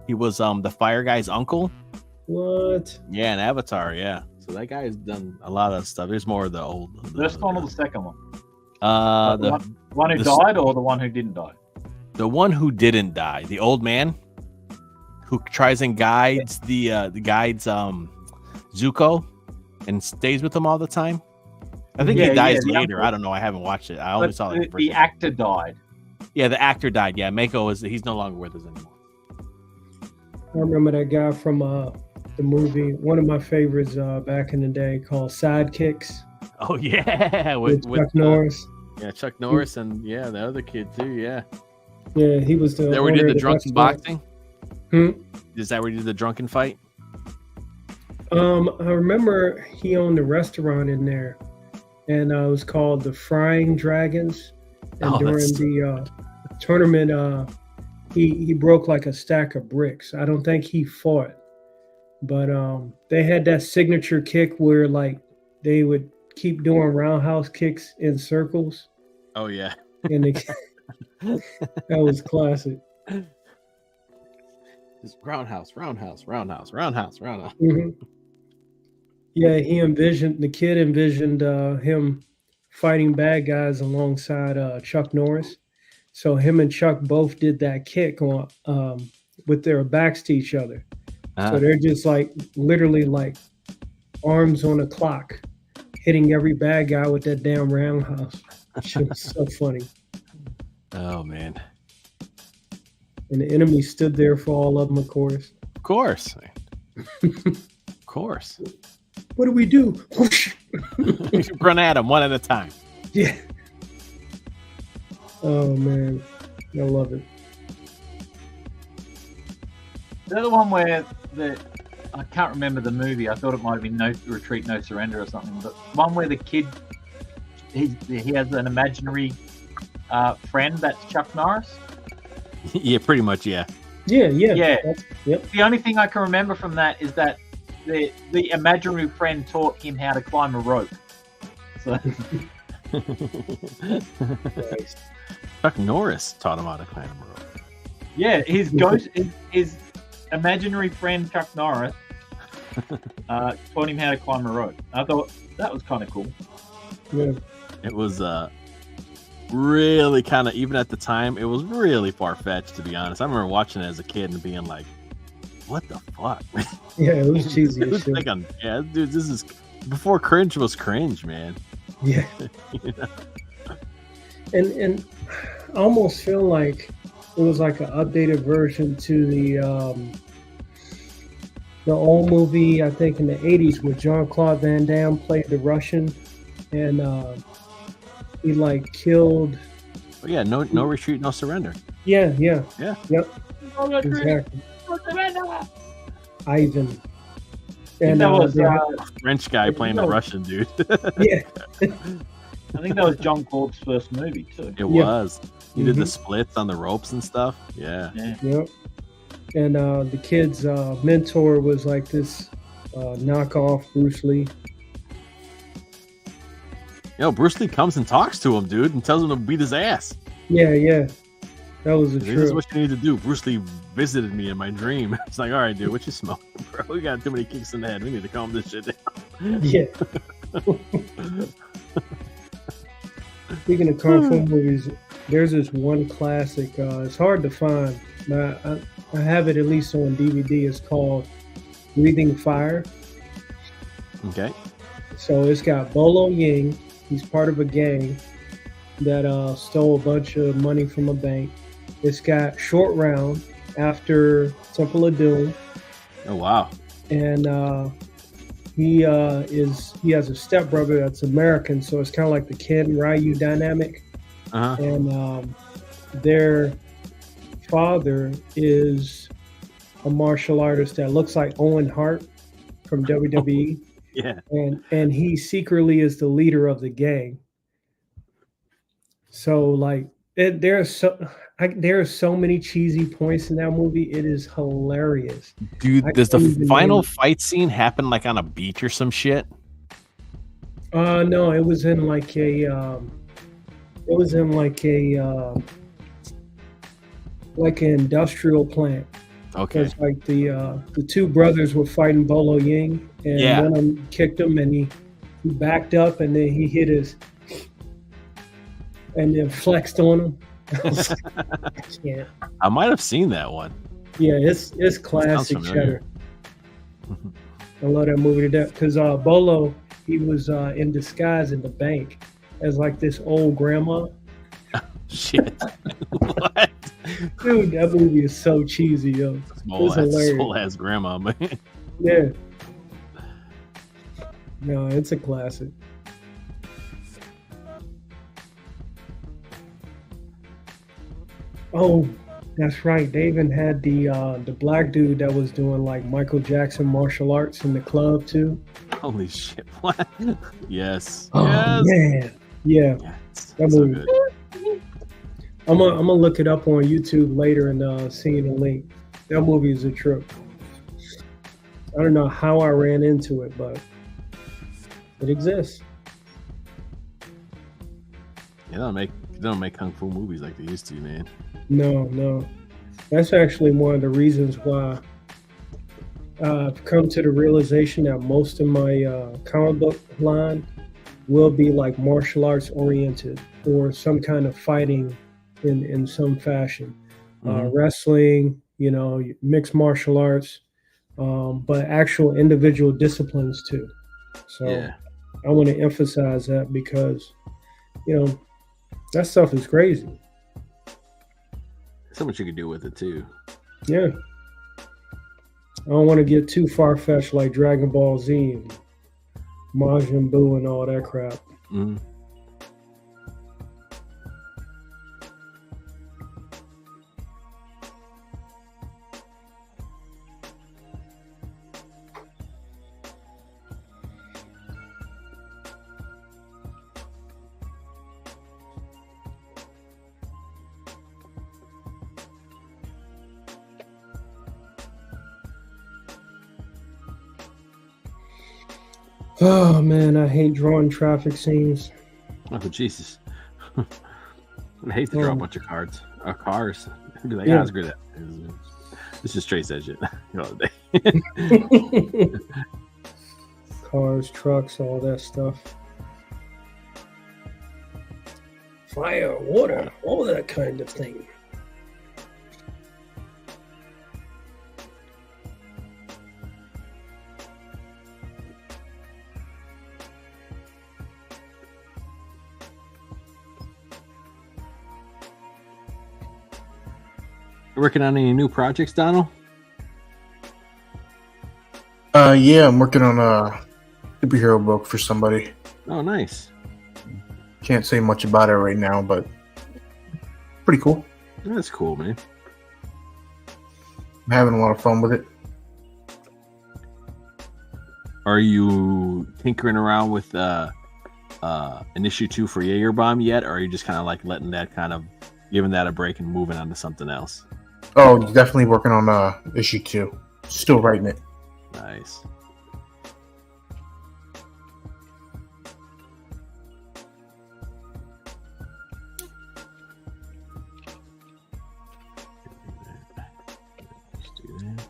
He was the fire guy's uncle. What? Yeah, in Avatar. Yeah. So that guy has done a lot of stuff. There's more of the old. First one or the second one? The one who died or the one who didn't die? The one who didn't die. The old man who tries and guides the guides Zuko and stays with him all the time. I think he dies later. I don't know. I haven't watched it. I only saw the actor died. Yeah, the actor died. Yeah, Mako he's no longer with us anymore. I remember that guy from the movie, one of my favorites back in the day, called Sidekicks. Oh yeah, with Chuck Norris. Yeah, Chuck Norris and the other kid too. Yeah. Yeah, he was the. There we did the drunken boxing. Is that where he did the drunken fight? I remember he owned a restaurant in there, and it was called the Frying Dragons. And during the tournament, he broke like a stack of bricks. I don't think he fought, but they had that signature kick where like they would keep doing roundhouse kicks in circles. Oh yeah, and that was classic. Just roundhouse. Mm-hmm. Yeah, the kid envisioned him fighting bad guys alongside Chuck Norris. So him and Chuck both did that kick on with their backs to each other. So they're just like literally like arms on a clock, hitting every bad guy with that damn roundhouse. It was so funny. Oh man. And the enemy stood there for all of them, of course. Of course. Of course. What do we do? Run at them one at a time. Yeah. Oh man, I love it. The other one where I can't remember the movie. I thought it might have been No Retreat, No Surrender or something. But one where the kid he has an imaginary friend that's Chuck Norris. Yeah, pretty much. Yeah. Yeah. Yep. The only thing I can remember from that is that the imaginary friend taught him how to climb a rope. So Nice. Chuck Norris taught him how to climb a rope. Yeah, his ghost, his imaginary friend Chuck Norris, taught him how to climb a rope. I thought that was kind of cool. Yeah. It was really kind of, even at the time, it was really far fetched, to be honest. I remember watching it as a kid and being like, "What the fuck?" Yeah, it was cheesy as shit. Like, yeah, dude, this is before cringe was cringe, man. Yeah. You know? And I almost feel like it was like an updated version to the old movie, I think in the 80s, where Jean-Claude Van Damme played the Russian, and he like killed. But yeah, no retreat, no surrender. Yeah. Yeah. Yep. Exactly. Ivan. And that was French guy playing the Russian dude. yeah. I think that was John Claude's first movie too. It was. He did the splits on the ropes and stuff. Yeah. Yep. And the kid's mentor was like this knockoff Bruce Lee. Bruce Lee comes and talks to him, dude, and tells him to beat his ass. Yeah. That was the This is truth. what you need to do. Bruce Lee visited me in my dream. It's like, all right, dude, what you smoking, bro? We got too many kicks in the head. We need to calm this shit down. Yeah. Speaking of kung fu movies, there's this one classic. It's hard to find, but I have it at least on DVD. It's called Breathing Fire. Okay. So it's got Bolo Ying. He's part of a gang that stole a bunch of money from a bank. It's got Short Round after Temple of Doom. Oh, wow. And he has a stepbrother that's American, so it's kind of like the Ken Ryu dynamic. Uh-huh. And their father is a martial artist that looks like Owen Hart from WWE. Yeah. And he secretly is the leader of the gang. So like there are so many cheesy points in that movie. It is hilarious. Dude, does the final fight scene happen like on a beach or some shit? No, it was in like an industrial plant. Okay. Because like the two brothers were fighting Bolo Ying, and one of them kicked him, and he backed up, and then he hit his, and then flexed on him. I can't. I might have seen that one. Yeah, it's classic cheddar. I love that movie to death because Bolo, he was in disguise in the bank as like this old grandma. Shit. What? Dude, that movie is so cheesy, yo. Small ass grandma, man. Yeah. No, it's a classic. Oh, that's right. They even had the black dude that was doing like Michael Jackson martial arts in the club too. Holy shit! What? Yes. Oh yes. man, yeah. Yes. That So movie. good. I'm gonna look it up on YouTube later and see the link. That movie is a trip. I don't know how I ran into it, but it exists. They don't make kung fu movies like they used to, man. No. That's actually one of the reasons why I've come to the realization that most of my comic book line will be like martial arts oriented or some kind of fighting in some fashion. Wrestling, mixed martial arts, but actual individual disciplines too. So Yeah. I want to emphasize that because, that stuff is crazy. So much you could do with it too. Yeah. I don't want to get too far-fetched like Dragon Ball Z and Majin Buu and all that crap. Mm-hmm. Oh man, I hate drawing traffic scenes. Oh, Jesus. I hate to draw a bunch of cards. Cars. I'd be like, Yeah. ah, screw that. Let's just trace that shit. Day. Cars, trucks, all that stuff. Fire, water, all that kind of thing. Working on any new projects, Donald? Yeah, I'm working on a superhero book for somebody. Oh, nice. Can't say much about it right now, but pretty cool. That's cool, man. I'm having a lot of fun with it. Are you tinkering around with an issue 2 for Jaegerbomb yet, or are you just kind of like letting that giving that a break and moving on to something else? Oh, definitely working on issue 2. Still writing it. Nice. Let's do that.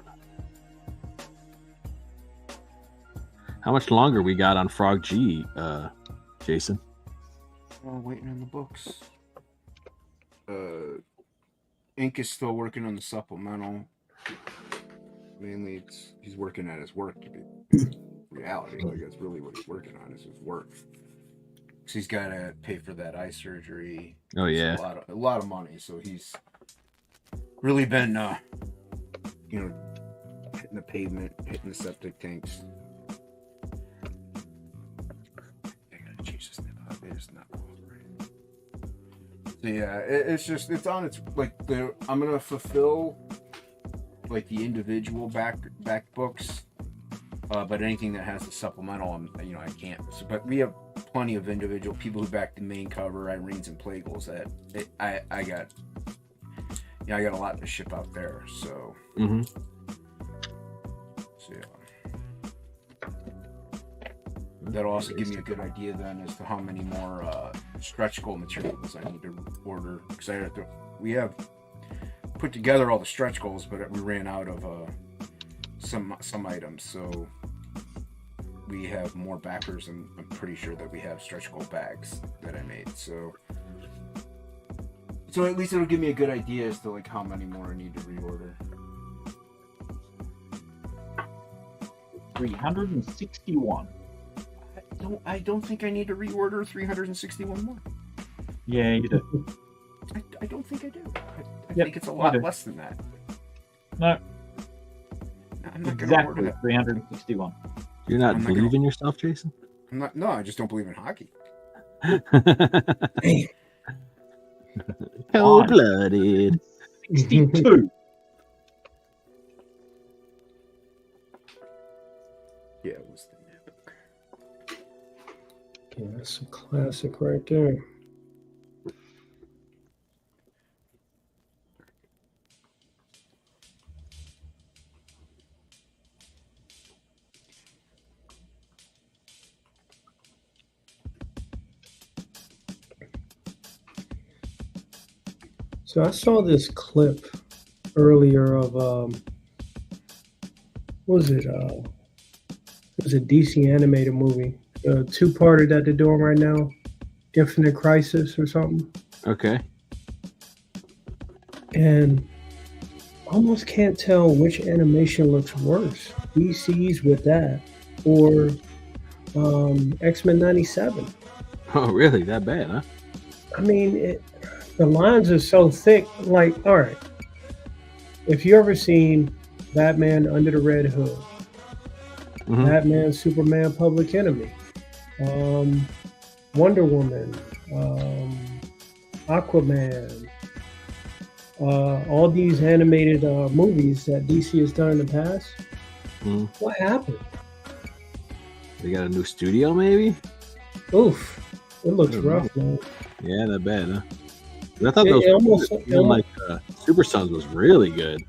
How much longer we got on Frog G, Jason? Waiting on the books. Ink is still working on the supplemental. Mainly, he's working at his work to be reality. Like that's really what he's working on is his work. Because he's got to pay for that eye surgery. Oh yeah, It's a lot of money. So he's really been, hitting the pavement, hitting the septic tanks. I gotta change this name up. It's not right. So yeah, it's on its I'm gonna fulfill like the individual back books, but anything that has the supplemental, I can't. So, but we have plenty of individual people who back the main cover, Irene's and Plague's. I got a lot to ship out there. So, so yeah, that'll also give me a good idea then as to how many more stretch goal materials I need to order because we have put together all the stretch goals, but we ran out of some items, so we have more backers, and I'm pretty sure that we have stretch goal bags that I made. So at least it'll give me a good idea as to like how many more I need to reorder. 361. I don't think I need to reorder 361 more. Yeah, you do. I don't think I do. I Yep, think it's a lot do. less than that. No, I'm not gonna order exactly that. 361. you're not I'm not believing gonna- yourself, Jason? No, I just don't believe in hockey. Cold-blooded. 62. Yeah, it was the Yeah, that's a classic right there. So I saw this clip earlier of what was it? It was a DC animated movie, a two-parter that they're doing right now, Infinite Crisis or something. Okay. And almost can't tell which animation looks worse, DC's with that or X-Men 97. Oh, really? That bad, huh? I mean, the lines are so thick. Like, all right, if you ever seen Batman Under the Red Hood, Mhm. Batman, Superman, Public Enemy, Wonder Woman, Aquaman, all these animated movies that DC has done in the past, Mhm. what happened? They got a new studio, maybe? Oof, it looks I don't know. rough, man. Yeah, that bad, huh? I thought It those almost- even like Super Sons was really good.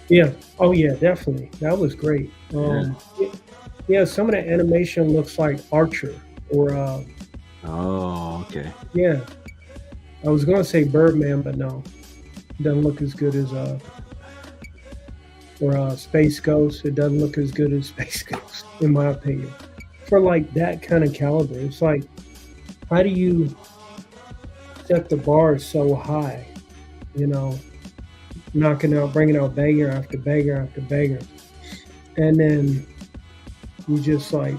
Yeah. Oh, yeah, definitely. That was great. Yeah, some of the animation looks like Archer or Oh, okay. Yeah, I was gonna say Birdman, but no, it doesn't look as good as Space Ghost. It doesn't look as good as Space Ghost, in my opinion. For like that kind of caliber, it's like, how do you set the bar so high? You know, bringing out banger after banger after banger, and then you just like,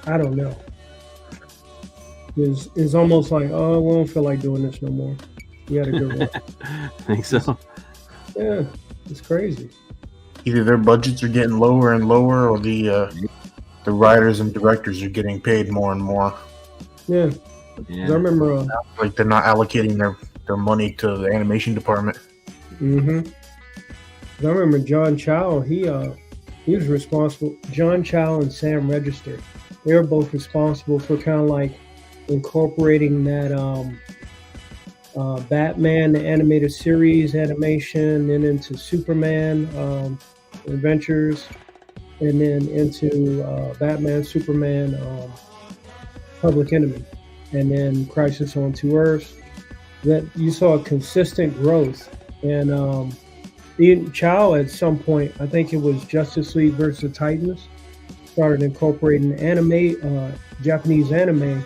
I don't know. It's almost like, oh, we don't feel like doing this no more. You had a good one. I think so. Yeah, it's crazy. Either their budgets are getting lower and lower, or the writers and directors are getting paid more and more. Yeah, Yeah. I remember. Like they're not allocating their money to the animation department. I remember John Chow. He was responsible. John Chow and Sam Register. They were both responsible for kind of like incorporating that Batman, the animated series animation, then into Superman Adventures, and then into Batman, Superman, Public Enemy, and then Crisis on Two Earths. That you saw a consistent growth, and Ian Chow at some point, I think it was Justice League versus the Titans, started incorporating Japanese anime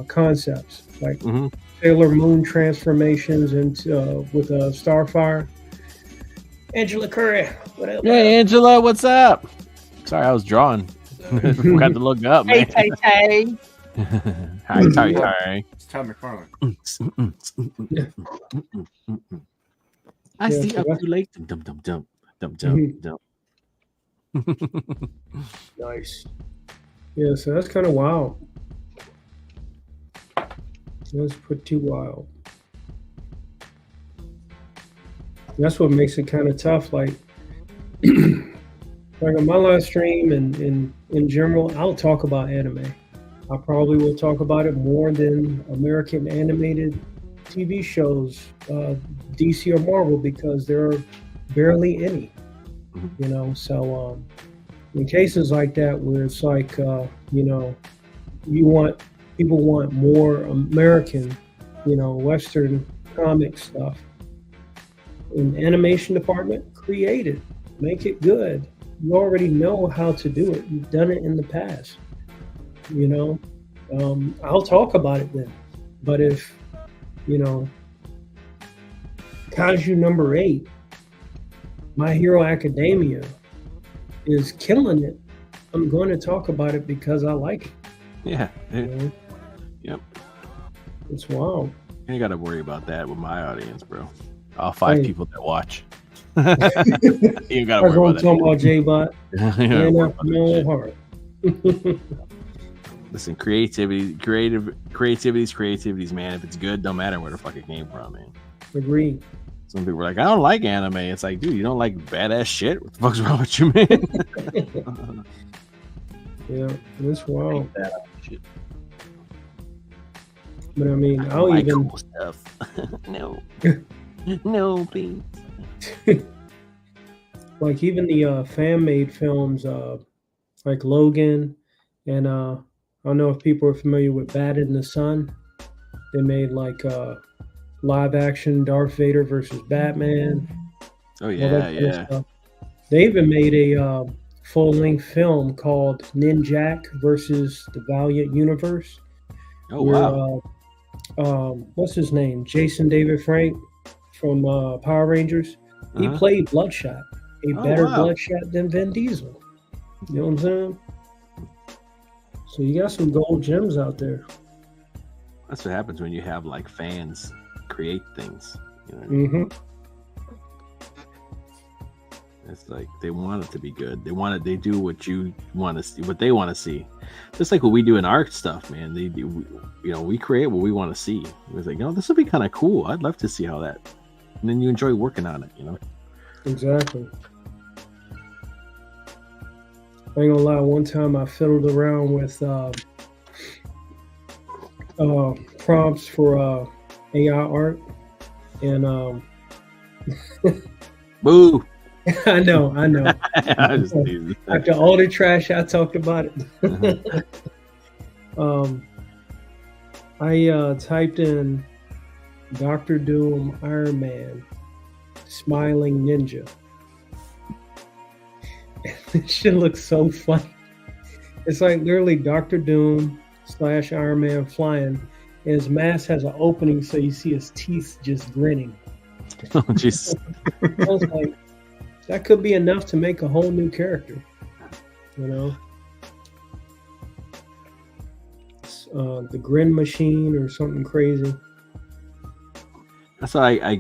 concepts like Sailor Moon transformations into with Starfire. Angela Curry, what up? Hey, Angela, what's up? Sorry, I was drawing. Forgot to look up, man. Hey, Tay. Hi, Ty. It's Tom McFarlane. I Yeah, see so up that's- too late. Dum. Nice. Yeah, so that's kind of wild. That's pretty wild. That's what makes it kind of tough. Like, like on my live stream and in general, I'll talk about anime. I probably will talk about it more than American animated TV shows, DC or Marvel, because there are barely any. You know, so in cases like that where it's like, you know, people want more American, you know, Western comic stuff. In the animation department, create it, make it good. You already know how to do it. You've done it in the past. You know, I'll talk about it then. But if, you know, Kaiju number 8, My Hero Academia is killing it, I'm going to talk about it because I like it. Yeah. You know? Yep. It's wild. You ain't got to worry about that with my audience, bro. All 5 Hey. people that watch. You ain't got to I'm worry going about to talk about J-Bot. that. You ain't gotta And worry up about that no shit. heart. Listen, creativity's creativity's, man. If it's good, don't matter where the fuck it came from, man. Agreed. Some people are like, I don't like anime. It's like, dude, you don't like badass shit? What the fuck's wrong with you, man? Yeah, it's wild. Shit. But I mean, I I'll like even cool stuff. No. No, please. like even the fan-made films, like Logan, and I don't know if people are familiar with Bad in the Sun. They made like live-action Darth Vader versus Batman. Oh all yeah, that kind of yeah. stuff. They even made a full-length film called Ninjak versus the Valiant Universe. Oh where, wow. What's his name? Jason David Frank from Power Rangers. He Uh-huh. played Bloodshot, a Oh, better wow. Bloodshot than Vin Diesel. You know what I'm saying? So you got some gold gems out there. That's what happens when you have like fans create things. You know what I mean? Mm-hmm. It's like they want it to be good. They do what you want to see, what they want to see. Just like what we do in art stuff, man. They do, we create what we want to see. It's like, this would be kind of cool. I'd love to see how that. And then you enjoy working on it, Exactly. I ain't gonna lie. One time I fiddled around with prompts for AI art, and Boo! I know. I just teasing. After all the trash I talked about it. I typed in Doctor Doom, Iron Man, smiling ninja. This shit looks so funny. It's like literally Doctor Doom / Iron Man flying, and his mask has an opening, so you see his teeth just grinning. Oh, jeez. I was like, that could be enough to make a whole new character, you know? The Grin Machine or something crazy. That's why I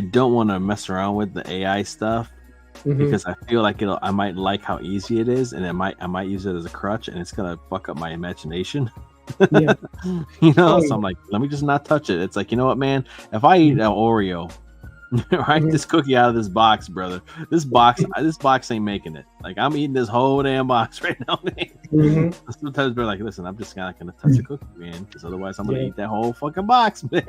don't want to mess around with the AI stuff because I feel like I might like how easy it is, and I might use it as a crutch, and it's gonna fuck up my imagination. Yeah. So I'm like, let me just not touch it. It's like, you know what, man? If I eat an Oreo, right, this cookie out of this box, brother, this box ain't making it. Like, I'm eating this whole damn box right now, man. Sometimes we're like, listen, I'm just not gonna touch a cookie, man, because otherwise I'm gonna eat that whole fucking box, man.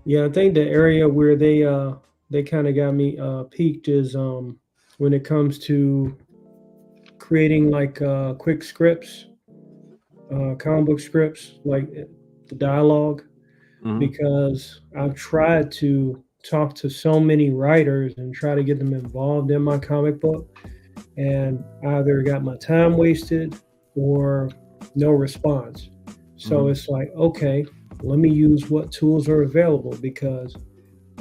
Yeah, I think the area where they kind of got me peaked is when it comes to creating like quick scripts, comic book scripts, like the dialogue, because I've tried to talk to so many writers and try to get them involved in my comic book, and either got my time wasted or no response. So it's like, okay, let me use what tools are available, because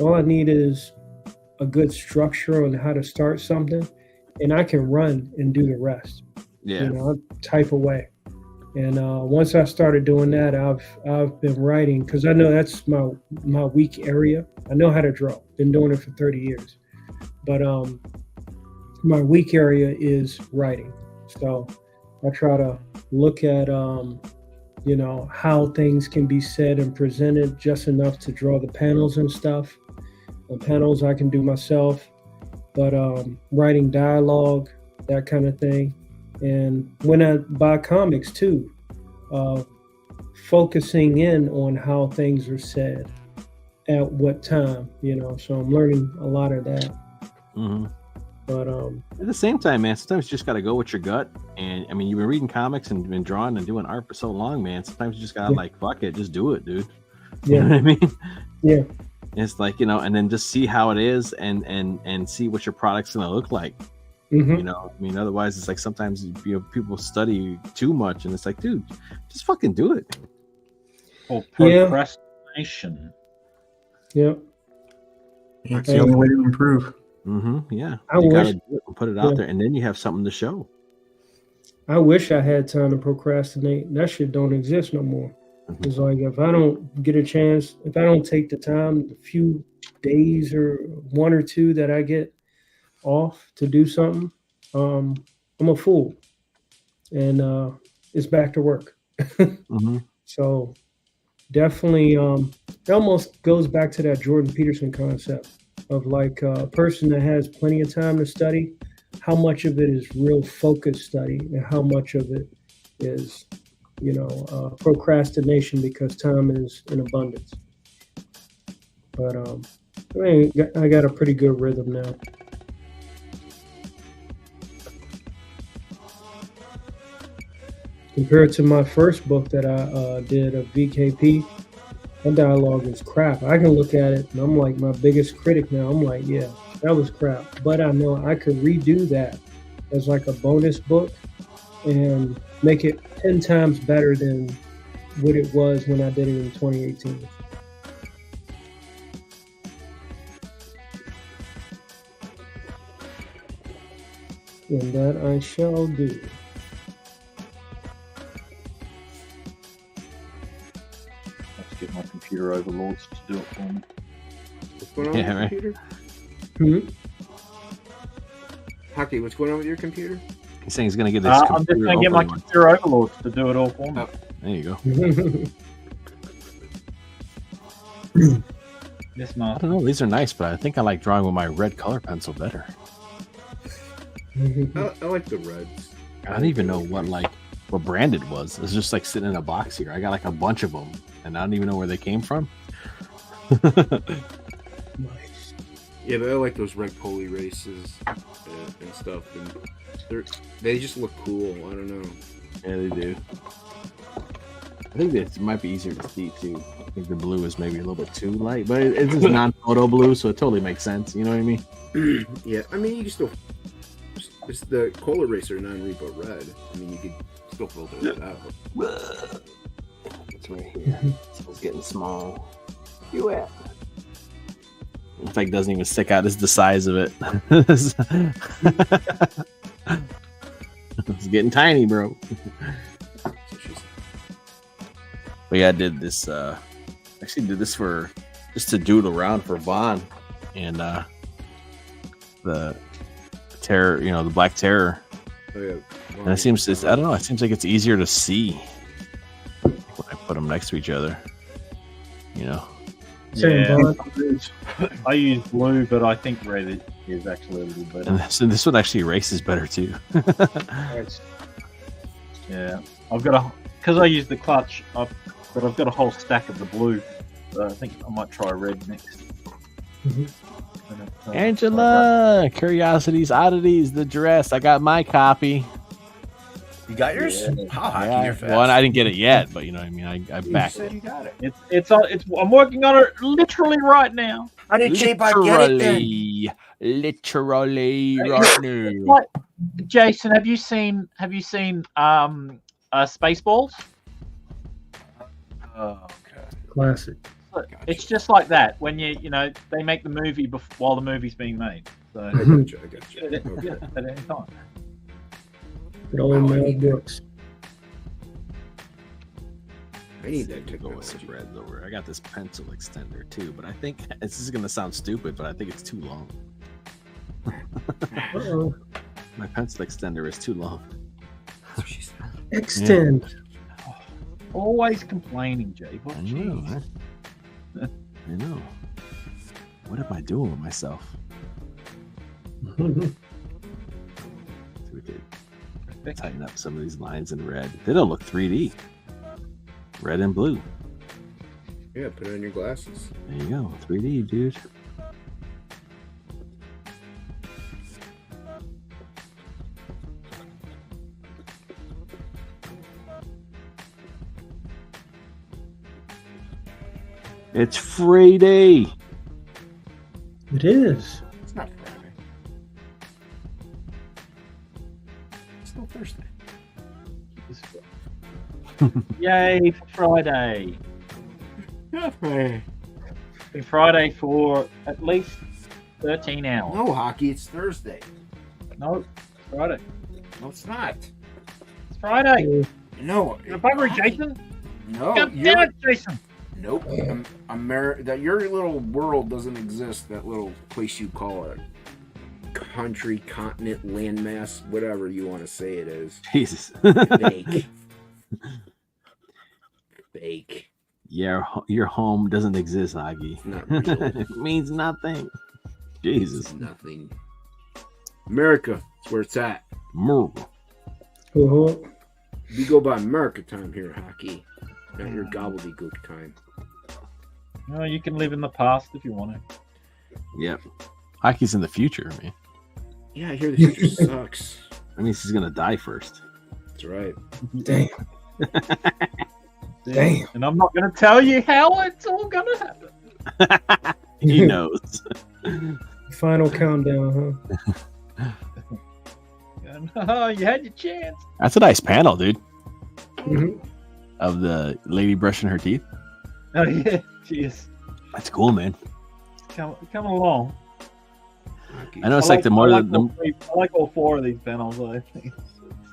all I need is a good structure on how to start something, and I can run and do the rest. Yeah. You know, I type away. And once I started doing that, I've been writing, because I know that's my weak area. I know how to draw. Been doing it for 30 years. But my weak area is writing. So I try to look at how things can be said and presented, just enough to draw the panels and stuff. The panels I can do myself, but writing dialogue, that kind of thing. And when I buy comics too, focusing in on how things are said at what time, so I'm learning a lot of that. But at the same time, man, sometimes you just got to go with your gut. And I mean, you've been reading comics and been drawing and doing art for so long, man. Sometimes you just got to like, fuck it, just do it, dude. You know what I mean? Yeah. It's like, and then just see how it is and see what your product's going to look like. I mean, otherwise it's like sometimes people study too much, and it's like, dude, just fucking do it. Or procrastination. Yep. It's the only way to improve. Yeah. I You wish gotta do it and put it out there, and then you have something to show. I wish I had time to procrastinate. That shit don't exist no more. It's like, if I don't get a chance, if I don't take the time, the few days or one or two that I get off to do something, I'm a fool, and it's back to work. So definitely, it almost goes back to that Jordan Peterson concept of like a person that has plenty of time to study, how much of it is real focused study and how much of it is procrastination because time is in abundance. But I got a pretty good rhythm now. Compared to my first book that I did of VKP, my dialogue is crap. I can look at it and I'm like my biggest critic now. I'm like, yeah, that was crap. But I know I could redo that as like a bonus book and make it 10 times better than what it was when I did it in 2018. And that I shall do. Get my computer overlords to do it for me. What's going on with your computer? Hocky, what's going on with your computer? He's saying he's going to get this I'm just going to get my computer overlords to do it all for me. There you go. Yes, man. I don't know. These are nice, but I think I like drawing with my red color pencil better. I like the reds. I don't even know what brand it was. It's just like sitting in a box here. I got like a bunch of them, and I don't even know where they came from. Nice. Yeah, but I like those red pulley races and stuff, and they just look cool. I don't know. Yeah, they do. I think it might be easier to see too. I think the blue is maybe a little bit too light, but it's just non-photo blue, so it totally makes sense. You know what I mean? Yeah, I mean you can still. It's the Cola Racer non-repo red. I mean you could still filter that out. It's right here. It's getting small. You at? In fact, it doesn't even stick out. This is the size of it. It's getting tiny, bro. But yeah, I did this. Actually, did this for just to doodle around for Vaughn and the terror. You know, the Black Terror. Oh, yeah. And it seems, I don't know. It seems like it's easier to see when I put them next to each other. You know. Same I use blue, but I think red is actually a little better. And this one actually erases better too. Yeah, because I use the clutch, but I've got a whole stack of the blue. So I think I might try red next. Mm-hmm. Angela, Curiosities, Oddities, the dress. I got my copy. You got yours? Yeah. How Hocky, Yeah. you're fast. Well, I didn't get it yet, but you know what I mean. I You backed said it. you got it. It's I'm working on it literally right now. How did J-Bot get it then? Literally right now. What, Jason? Have you seen Spaceballs? Oh, okay. Classic. It's just like that when you know they make the movie while the movie's being made. So I got you. get it at any time. Good old Mel Brooks. I need that Go with some technology. reds over. I got this pencil extender too, but I think this is gonna sound stupid, but I think it's too long. Uh-oh. My pencil extender is too long. That's what she said. Extend. Always complaining, Jay. What, I know. I know. What am I doing with myself? We could tighten up some of these lines in red. They don't look 3D. Red and blue. Yeah, put on your glasses. There you go. 3D, dude. It's Friday. It is. It's not Friday. It's still Thursday. Yay for Friday! Yeah, Friday. Been Friday for at least 13 hours. No, Hockey, it's Thursday. No, it's Friday. No, it's not. It's Friday. No. You're buggery, Jason. No, God damn it, Jason. Nope. That your little world doesn't exist. That little place you call it. Country, continent, landmass, whatever you want to say it is. Jesus. Fake. Fake. Yeah, your home doesn't exist, Aggie. It's not real. It means nothing. Jesus. It's nothing. America, that's where it's at. Move. Uh-huh. We go by America time here at Hockey, not your gobbledygook time. No, you can live in the past if you want to. Yep. Hockey's in the future, man. Yeah, I hear the future sucks. That means he's gonna die first. That's right. Damn. Damn. And I'm not going to tell you how it's all going to happen. He knows. Final countdown, huh? Oh, you had your chance. That's a nice panel, dude. Mhm. Of the lady brushing her teeth. Oh, yeah. Jeez. That's cool, man. Come along. Hockey. I know it's like the more that I like all four of these panels, I think.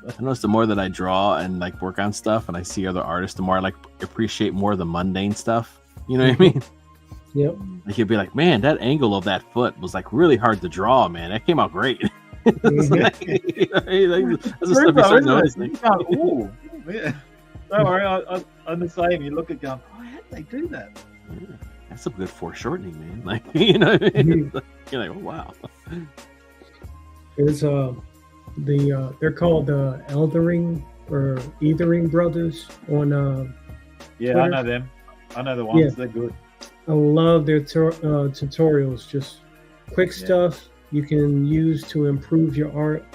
I notice the more that I draw and like work on stuff and I see other artists, the more I like appreciate more of the mundane stuff. You know what I mean? Yep. Like you'd be like, man, that angle of that foot was like really hard to draw, man. That came out great. It's like, you know, that's the stuff you start noticing. Ooh, yeah. Don't worry, I'm the same. You look at going, oh, how did they do that? Yeah, that's some good foreshortening, man. Like, you know what I mean? You're like, oh, wow. There's they're called the Eldering or Ethering brothers on Yeah, Twitter. I know them. I know the ones. Yeah. They're good. I love their tutorials. Just quick stuff you can use to improve your art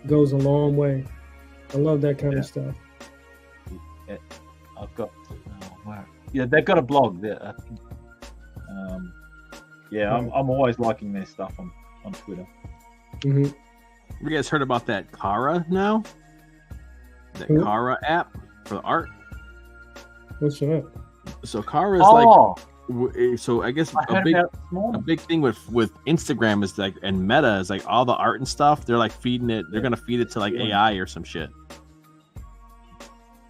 goes a long way. I love that kind of stuff. Yeah, I've got. Yeah, they've got a blog there. I'm always liking their stuff on Twitter. Mm-hmm. You guys heard about that Kara now? That Kara app for art. What's that? So Kara is so I guess a big thing with Instagram is like, and Meta is like all the art and stuff. They're like feeding it. They're gonna feed it to like AI or some shit.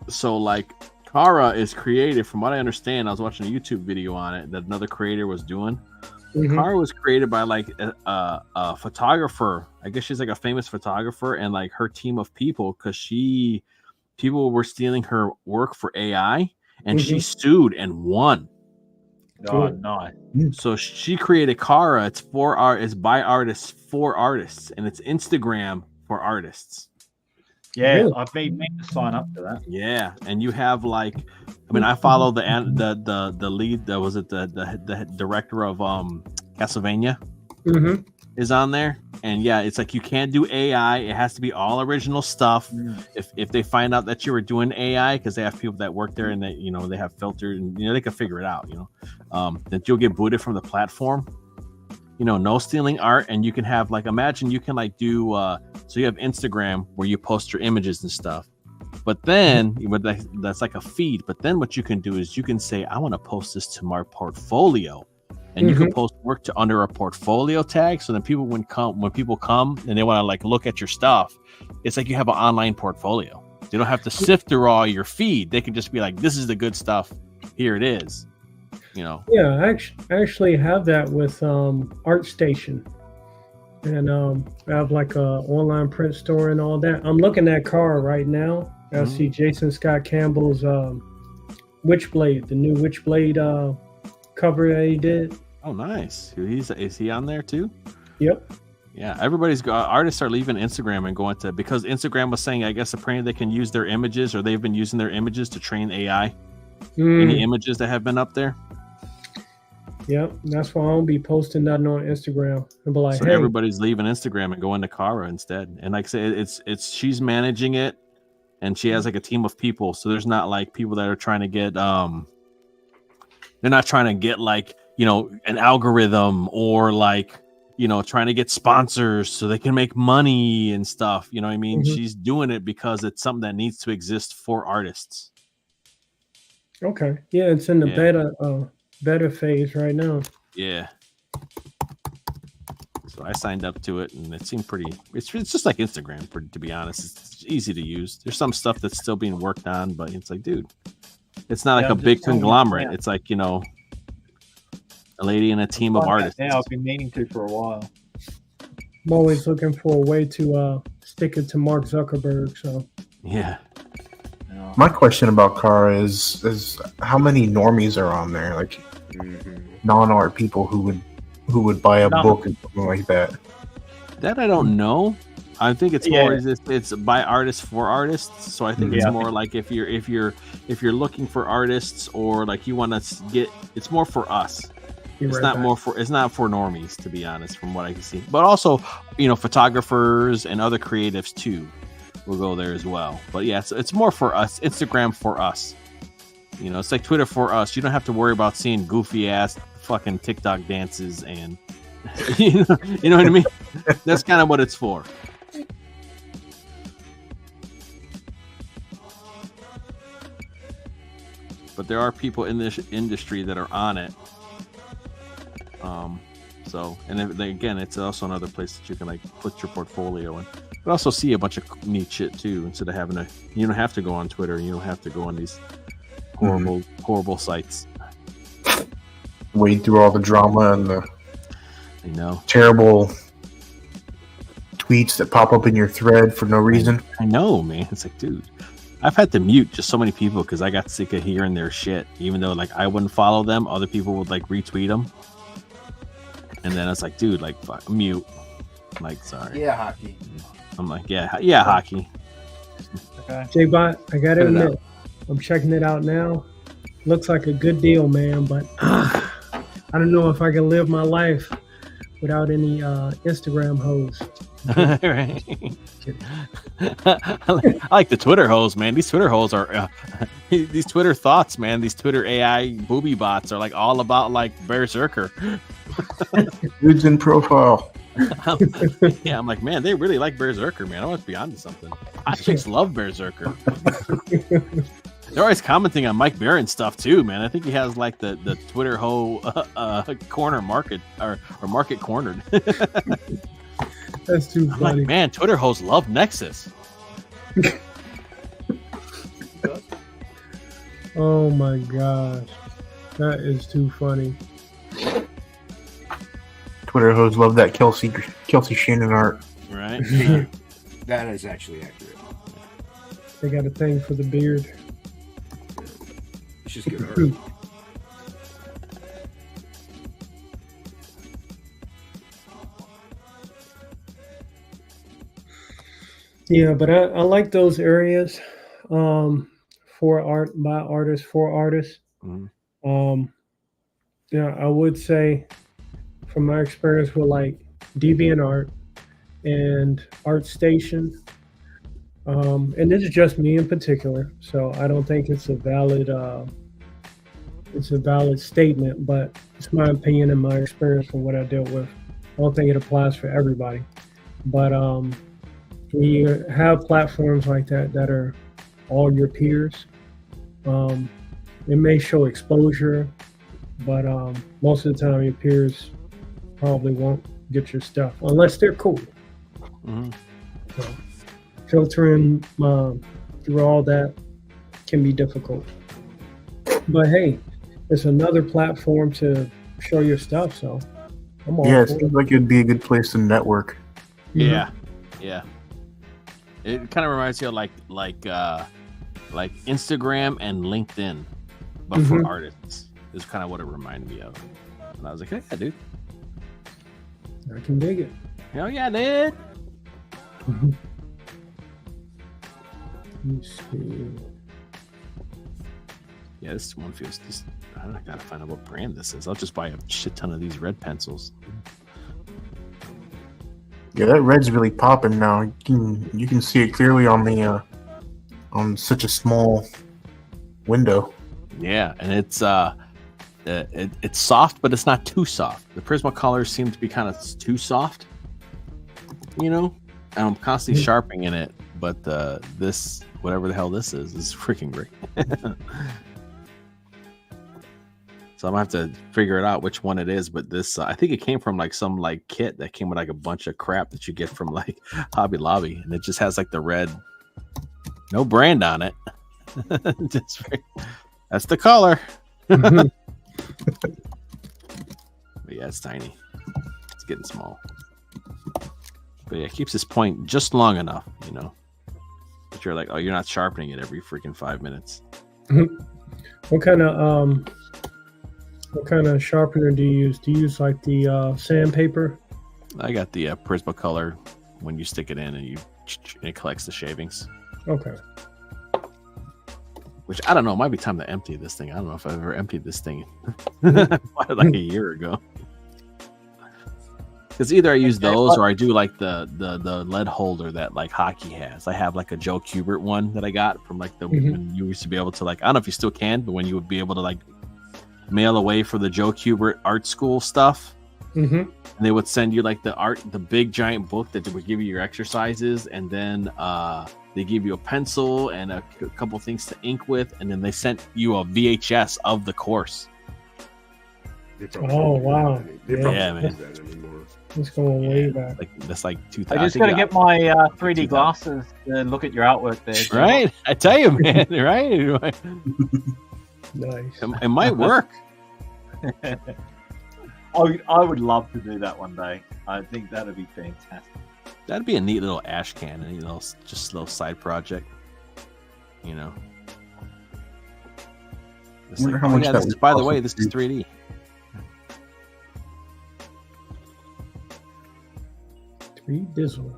So like Kara is created, from what I understand. I was watching a YouTube video on it that another creator was doing. Mm-hmm. Kara was created by like a photographer. I guess she's like a famous photographer, and like her team of people, because people were stealing her work for AI, and she sued and won. Oh, nice. So she created Kara. It's for art. It's by artists for artists, and it's Instagram for artists. Yeah, really? I've been meant to sign up to that. Yeah, and you have like, I mean, I follow the lead. That was it. The director of Castlevania is on there, and yeah, it's like you can't do AI. It has to be all original stuff. If they find out that you were doing AI, because they have people that work there and they they have filtered and they can figure it out. That you'll get booted from the platform. No stealing art, and you can have like, imagine you can like do so you have Instagram where you post your images and stuff, but then that's like a feed. But then what you can do is you can say, I want to post this to my portfolio, and you can post work to under a portfolio tag. So then when people come and they want to like look at your stuff, it's like you have an online portfolio. They don't have to sift through all your feed. They can just be like, this is the good stuff. Here it is. Yeah, I actually have that with ArtStation, and I have like a online print store and all that. I'm looking at Kara right now. I see Jason Scott Campbell's Witchblade, the new Witchblade cover that he did. Oh, nice. Is he on there too? Yep. Yeah, artists are leaving Instagram and going to, because Instagram was saying, I guess apparently they can use their images, or they've been using their images to train AI. Any images that have been up there. Yep, that's why I don't be posting nothing on Instagram. And be like, so hey, everybody's leaving Instagram and going to Kara instead. And like I say, it's she's managing it, and she has like a team of people. So there's not like people that are trying to get they're not trying to get like an algorithm, or like trying to get sponsors so they can make money and stuff. You know what I mean? She's doing it because it's something that needs to exist for artists. Okay, yeah, it's in the beta phase right now. Yeah. So I signed up to it, and it seemed pretty. It's just like Instagram, to be honest. It's easy to use. There's some stuff that's still being worked on, but it's like, dude, it's not like a big conglomerate. It's like a lady and a team of artists. Yeah, I've been meaning to for a while. I'm always looking for a way to stick it to Mark Zuckerberg. So yeah. My question about Kara is how many normies are on there, like non-art people who would buy a book and something like that. That I don't know. I think it's more it's by artists for artists. So I think it's more like if you're looking for artists, or like you want to get, it's more for us. It's not for normies, to be honest, from what I can see. But also, photographers and other creatives too will go there as well. But yeah, it's more for us. Instagram for us. It's like Twitter for us. You don't have to worry about seeing goofy ass fucking TikTok dances and you know what I mean? That's kind of what it's for. But there are people in this industry that are on it. Again, it's also another place that you can like put your portfolio in. But also see a bunch of neat shit too, instead of having you don't have to go on Twitter. You don't have to go on these horrible sites. Wade through all the drama and the terrible tweets that pop up in your thread for no reason. I know, man. It's like, dude, I've had to mute just so many people because I got sick of hearing their shit. Even though like I wouldn't follow them, other people would like retweet them. And then it's like, dude, like, fuck, mute. I'm like, sorry. Yeah, Hocky. I'm like, yeah, Hocky. Okay. J-Bot, I gotta admit, I'm checking it out now. Looks like a good deal, man, but I don't know if I can live my life without any Instagram hoes. Right. I like the Twitter hoes, man. These Twitter hoes are these Twitter thoughts, man. These Twitter AI booby bots are like all about like BEARZERKER. Dudes in profile. Yeah, I'm like, man, they really like BEARZERKER, man. I must be onto something. Chicks love BEARZERKER. They're always commenting on Mike Barron stuff too, man. I think he has like the Twitter hoe corner market or market cornered. That's too I'm funny. like, man, Twitter hoes love Nexus. Oh my gosh, that is too funny. Twitter hoes love that Kelsey Shannon art. Right? That is actually accurate. They got a thing for the beard. It's just good art. Yeah, but I like those areas for art by artists for artists. Mhm. Yeah, I would say from my experience with like DeviantArt and ArtStation, and this is just me in particular, so I don't think it's a valid statement, but it's my opinion and my experience from what I dealt with. I don't think it applies for everybody, but when you have platforms like that that are all your peers, it may show exposure, but most of the time your peers probably won't get your stuff unless they're cool. Mhm. So filtering through all that can be difficult. But hey, it's another platform to show your stuff, so I'm all Yeah, it for seems like it'd be a good place to network. Yeah. Yeah. It kind of reminds you of like Instagram and LinkedIn, but for artists. Is kind of what it reminded me of. And I was like, hey, dude. I can dig it. Hell yeah, dude. Let me see. Yeah, this one feels just. I gotta find out what brand this is. I'll just buy a shit ton of these red pencils. Yeah, that red's really popping now. You can see it clearly on the on such a small window. Yeah, and it's it's soft, but it's not too soft. The Prismacolors seem to be kind of too soft, you know. And I'm constantly sharpening it, but this whatever the hell this is freaking great. So I'm gonna have to figure it out which one it is. But this, I think it came from like some like kit that came with like a bunch of crap that you get from like Hobby Lobby, and it just has like the red, no brand on it. That's the color. But yeah, it's tiny. It's getting small. But yeah, it keeps this point just long enough, you know. But you're like, oh, you're not sharpening it every freaking 5 minutes. What kind of sharpener do you use? Do you use like the sandpaper? I got the Prismacolor when you stick it in and it collects the shavings. Okay. Which I don't know, it might be time to empty this thing. I don't know if I've ever emptied this thing like a year ago. Because either I use those or I do like the lead holder that like Hocky has. I have like a Joe Kubert one that I got from like the when you used to be able to like, I don't know if you still can, but when you would be able to like mail away for the Joe Kubert art school stuff. And they would send you like the big giant book that would give you your exercises, and then they give you a pencil and a couple things to ink with, and then they sent you a VHS of the course. Oh wow! Yeah, man. It's going way back. Like that's like 2000. I just got to get my 3D glasses to look at your artwork there. Right, I tell you, man. Right, Nice. it might work. I would love to do that one day. I think that'd be fantastic. That'd be a neat little ash can, you know, just a little side project, you know. It's Wonder like, how oh, much yeah, that this is, would by the cost way, to this is do. 3D. 3 Dizzle.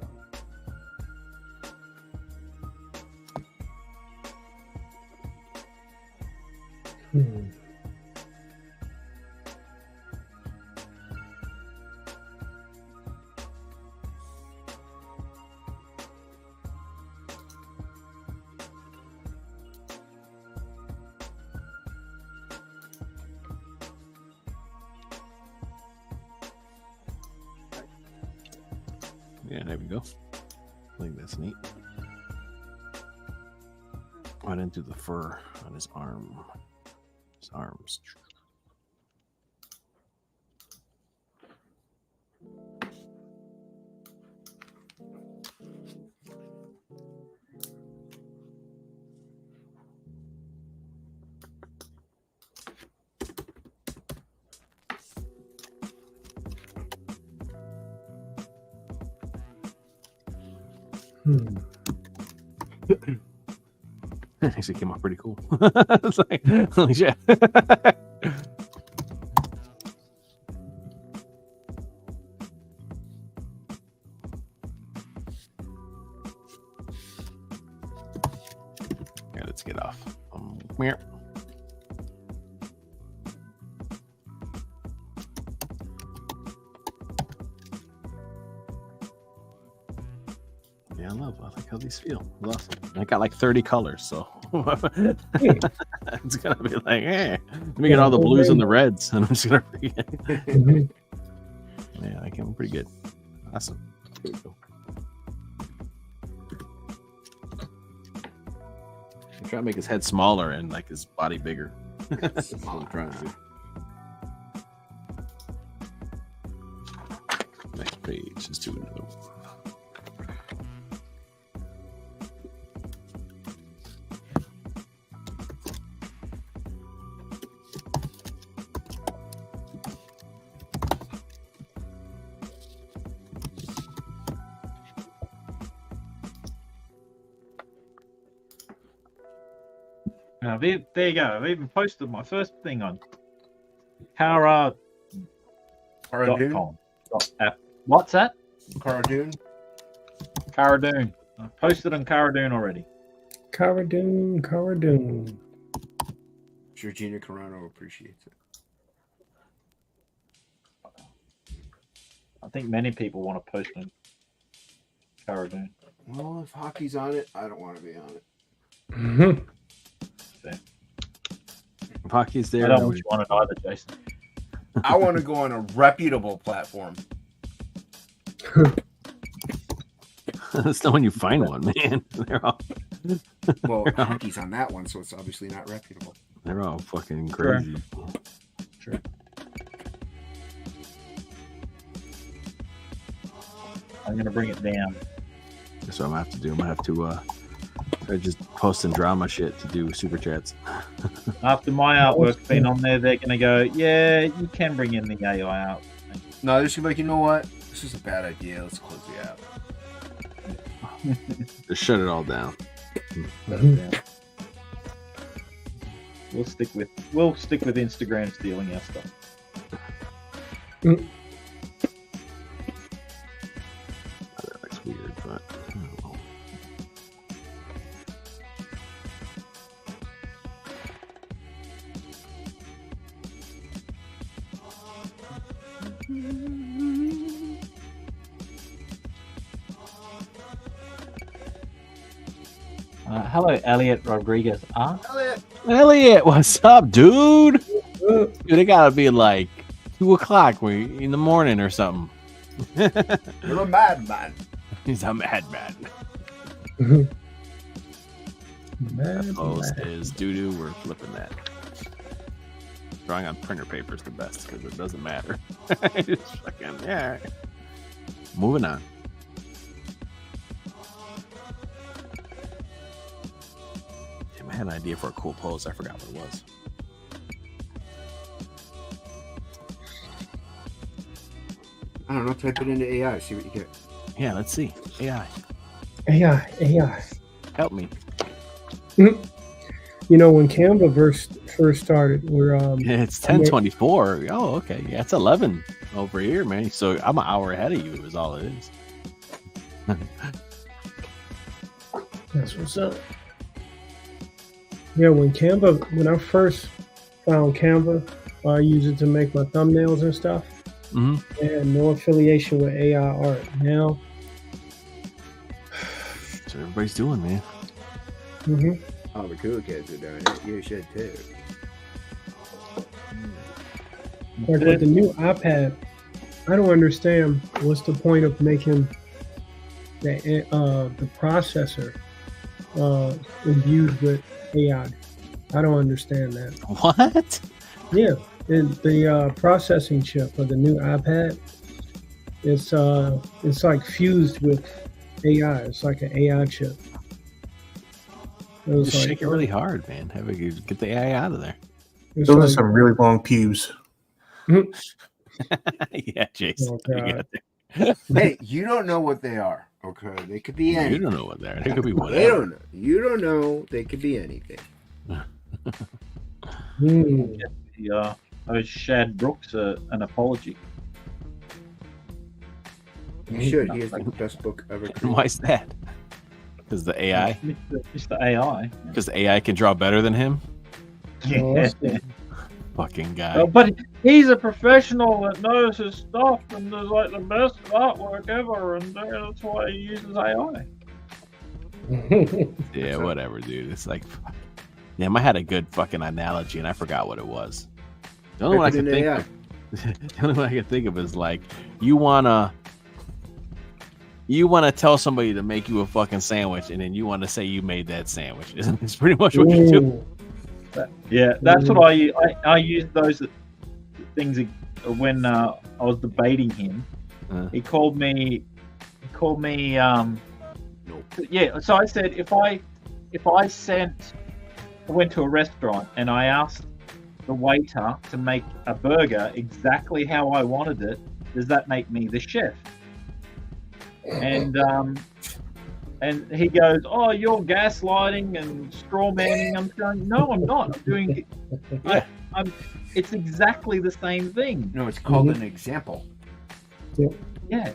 Yeah, there we go. I think that's neat. I didn't do the fur on his arm. His arms. Actually came out pretty cool. It's like, holy shit. Yeah, let's get off. Here. Yeah, I like how these feel. It's awesome. I got like 30 colors, so it's gonna be like, let me get all the blues and the reds, and I'm just gonna yeah, I came pretty good. Awesome. Here we go. I'm trying to make his head smaller and like his body bigger. That's what I'm trying to do. Next page is 2 and 2. There you go. I've even posted my first thing on Cara.com. What's that? Cara-Dune. Cara-Dune. I posted on Cara-Dune already. Cara-Dune. Georgina Carano appreciates it. I think many people want to post on Cara-Dune. Well, if Hockey's on it, I don't want to be on it. If Hocky's there, I don't want it either, Jason. I want to go on a reputable platform. That's not when you find one, man. They're all Well, Hockey's on that one, so it's obviously not reputable. they're all fucking crazy. Sure. I'm gonna bring it down. That's what I'm gonna have to do. I'm gonna have to start just posting drama shit to do super chats. After my artwork's been on there, they're gonna go, yeah, you can bring in the AI out. No, they're just gonna be like, you know what? This is a bad idea. Let's close the app. Just shut it all down. We'll stick with Instagram stealing our stuff. That looks weird, but I don't know. Hello, Elliot Rodriguez. Elliot, what's up, dude? Dude, it gotta be like 2 o'clock in the morning or something. You're a madman. He's a madman. That post is doo-doo. We're flipping that. Drawing on printer paper is the best because it doesn't matter. Just fucking, yeah. Moving on. Damn, I had an idea for a cool pose. I forgot what it was. I don't know. Type it into AI. See what you get. Yeah, let's see. AI. AI. Help me. You know, when Canva first started, we're It's 10:24. Oh, okay. Yeah, it's 11 over here, man. So I'm an hour ahead of you. Is all it is. That's what's up. Yeah, when I first found Canva, I used it to make my thumbnails and stuff. Mm-hmm. And no affiliation with AI art. Now, That's what everybody's doing, man. mm-hmm. All the cool kids are doing it. You should too. Like with the new iPad, I don't understand what's the point of making the processor imbued with AI. I don't understand that. What? Yeah, the processing chip of the new iPad, it's like fused with AI. It's like an AI chip. It was Just like, shake it really hard, man. Have it get the AI out of there. it's Those are like, some really long pubes. Yeah, Jason. Oh, You God. got there. Hey, you don't know what they are. Okay, they could be You anything. don't know what they're. They could be They whatever. don't know. You don't know. They could be anything. I Shad Brooks an apology. You should. He has the best book ever. And why is that? Because the AI. Mr. AI. Because the AI can draw better than him. Yeah. Fucking guy. But he's a professional that knows his stuff and does like the best artwork ever, and that's why he uses AI. Yeah, whatever, dude. It's like, damn, I had a good fucking analogy and I forgot what it was. The only one I can think of, the only one I can think of is like, you wanna tell somebody to make you a fucking sandwich, and then you want to say you made that sandwich. It's pretty much what you do. Yeah, that's what I used those things when I was debating him. He called me. Yeah, so I said if I went to a restaurant and I asked the waiter to make a burger exactly how I wanted it, does that make me the chef? And he goes, "Oh, you're gaslighting and straw manning." I'm going, "No, I'm not. I'm doing it. It's exactly the same thing." No, it's called an example. Yeah.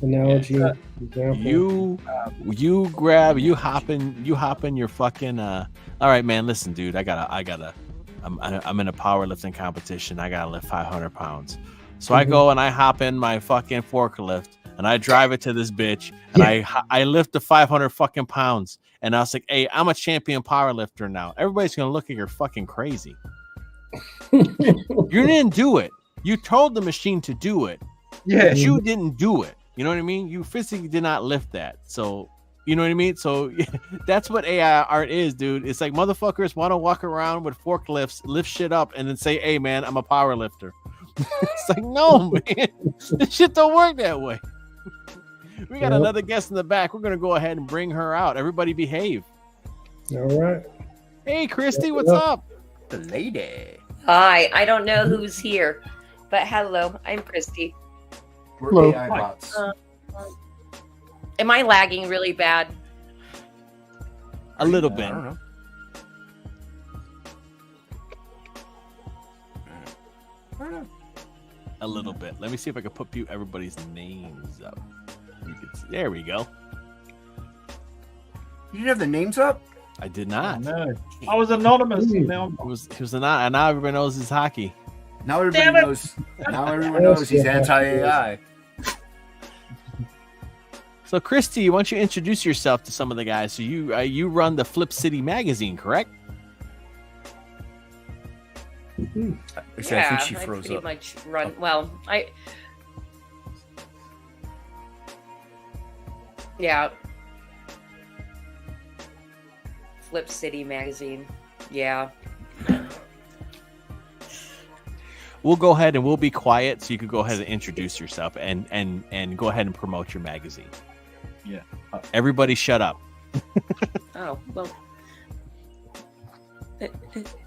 Analogy. Yeah. Example. You hop in your fucking all right, man, listen, dude, I'm in a powerlifting competition. I gotta lift 500 pounds. So I go and I hop in my fucking forklift and I drive it to this bitch and I lift the 500 fucking pounds. And I was like, hey, I'm a champion powerlifter now. Everybody's gonna look at you're fucking crazy. You didn't do it. You told the machine to do it. Yeah. But you didn't do it. You know what I mean? You physically did not lift that. So, you know what I mean? So that's what AI art is, dude. It's like motherfuckers want to walk around with forklifts, lift shit up, and then say, hey, man, I'm a power lifter. It's like, no, man. This shit don't work that way. We got another guest in the back. We're going to go ahead and bring her out. Everybody behave. All right. Hey, Christy, what's up? The lady. Hi, I don't know who's here, but hello, I'm Christy. We're Hello. AI bots. Am I lagging really bad? A little I bit. don't know. A little bit. Let me see if I can put everybody's names up. You can see. There we go. You didn't have the names up? I did not. No, I was anonymous. Now It was not, and now everybody knows it's Hocky. Now everybody knows. Now everyone knows he's anti-AI. So, Christy, why don't you introduce yourself to some of the guys? So you run the Flip City magazine, correct? I think she froze pretty up. much run. Well, yeah. Flip City magazine. Yeah. We'll go ahead and we'll be quiet, so you can go ahead and introduce yourself and go ahead and promote your magazine. Yeah. Everybody, shut up. Oh well.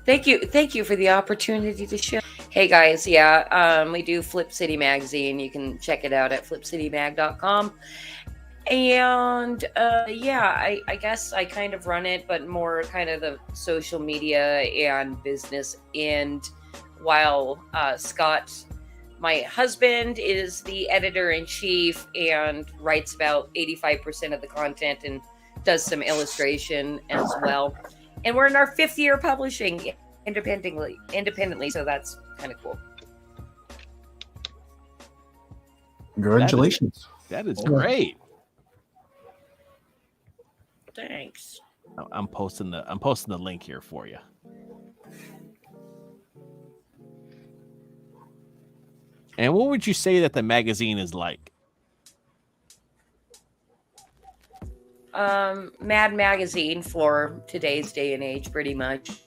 Thank you for the opportunity to share. Hey guys, we do Flip City magazine. You can check it out at flipcitymag.com. And I guess I kind of run it, but more kind of the social media and business end, while Scott, my husband, is the editor-in-chief and writes about 85% of the content and does some illustration as well. And we're in our 5th year publishing independently, so that's kind of cool. Congratulations. That is great. Thanks. I'm posting the link here for you. And what would you say that the magazine is like? Mad Magazine for today's day and age, pretty much.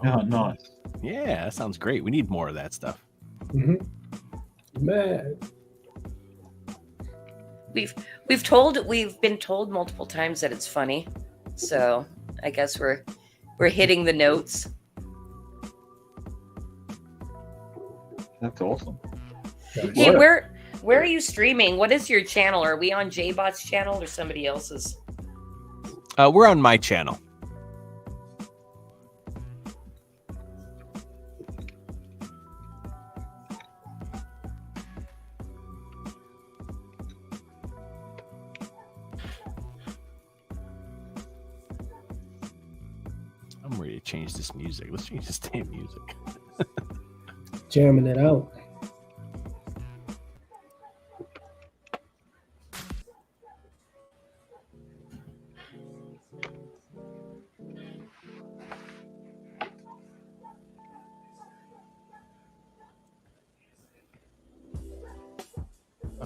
Oh, nice. Yeah, that sounds great. We need more of that stuff. Mhm. Mad. We've been told multiple times that it's funny, so I guess we're hitting the notes. That's awesome. Hey, where are you streaming? What is your channel? Are we on JBot's channel or somebody else's? We're on my channel. I'm ready to change this music. Let's change this damn music. Jamming it out.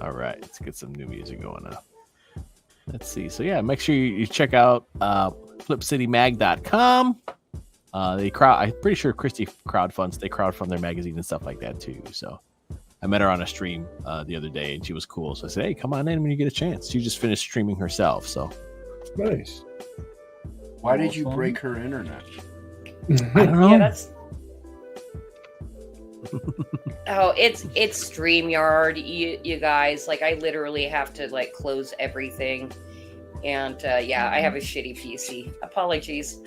All right, let's get some new music going now. Let's see. So yeah, make sure you check out flipcitymag.com. I'm pretty sure Christy crowdfunds. They crowdfund their magazine and stuff like that too. So I met her on a stream the other day, and she was cool. So I said, "Hey, come on in when you get a chance." She just finished streaming herself. So Nice. Why did you break her internet? I don't know. Yeah, that's. Oh, it's StreamYard, you guys. Like, I literally have to like close everything, and yeah, I have a shitty PC. Apologies.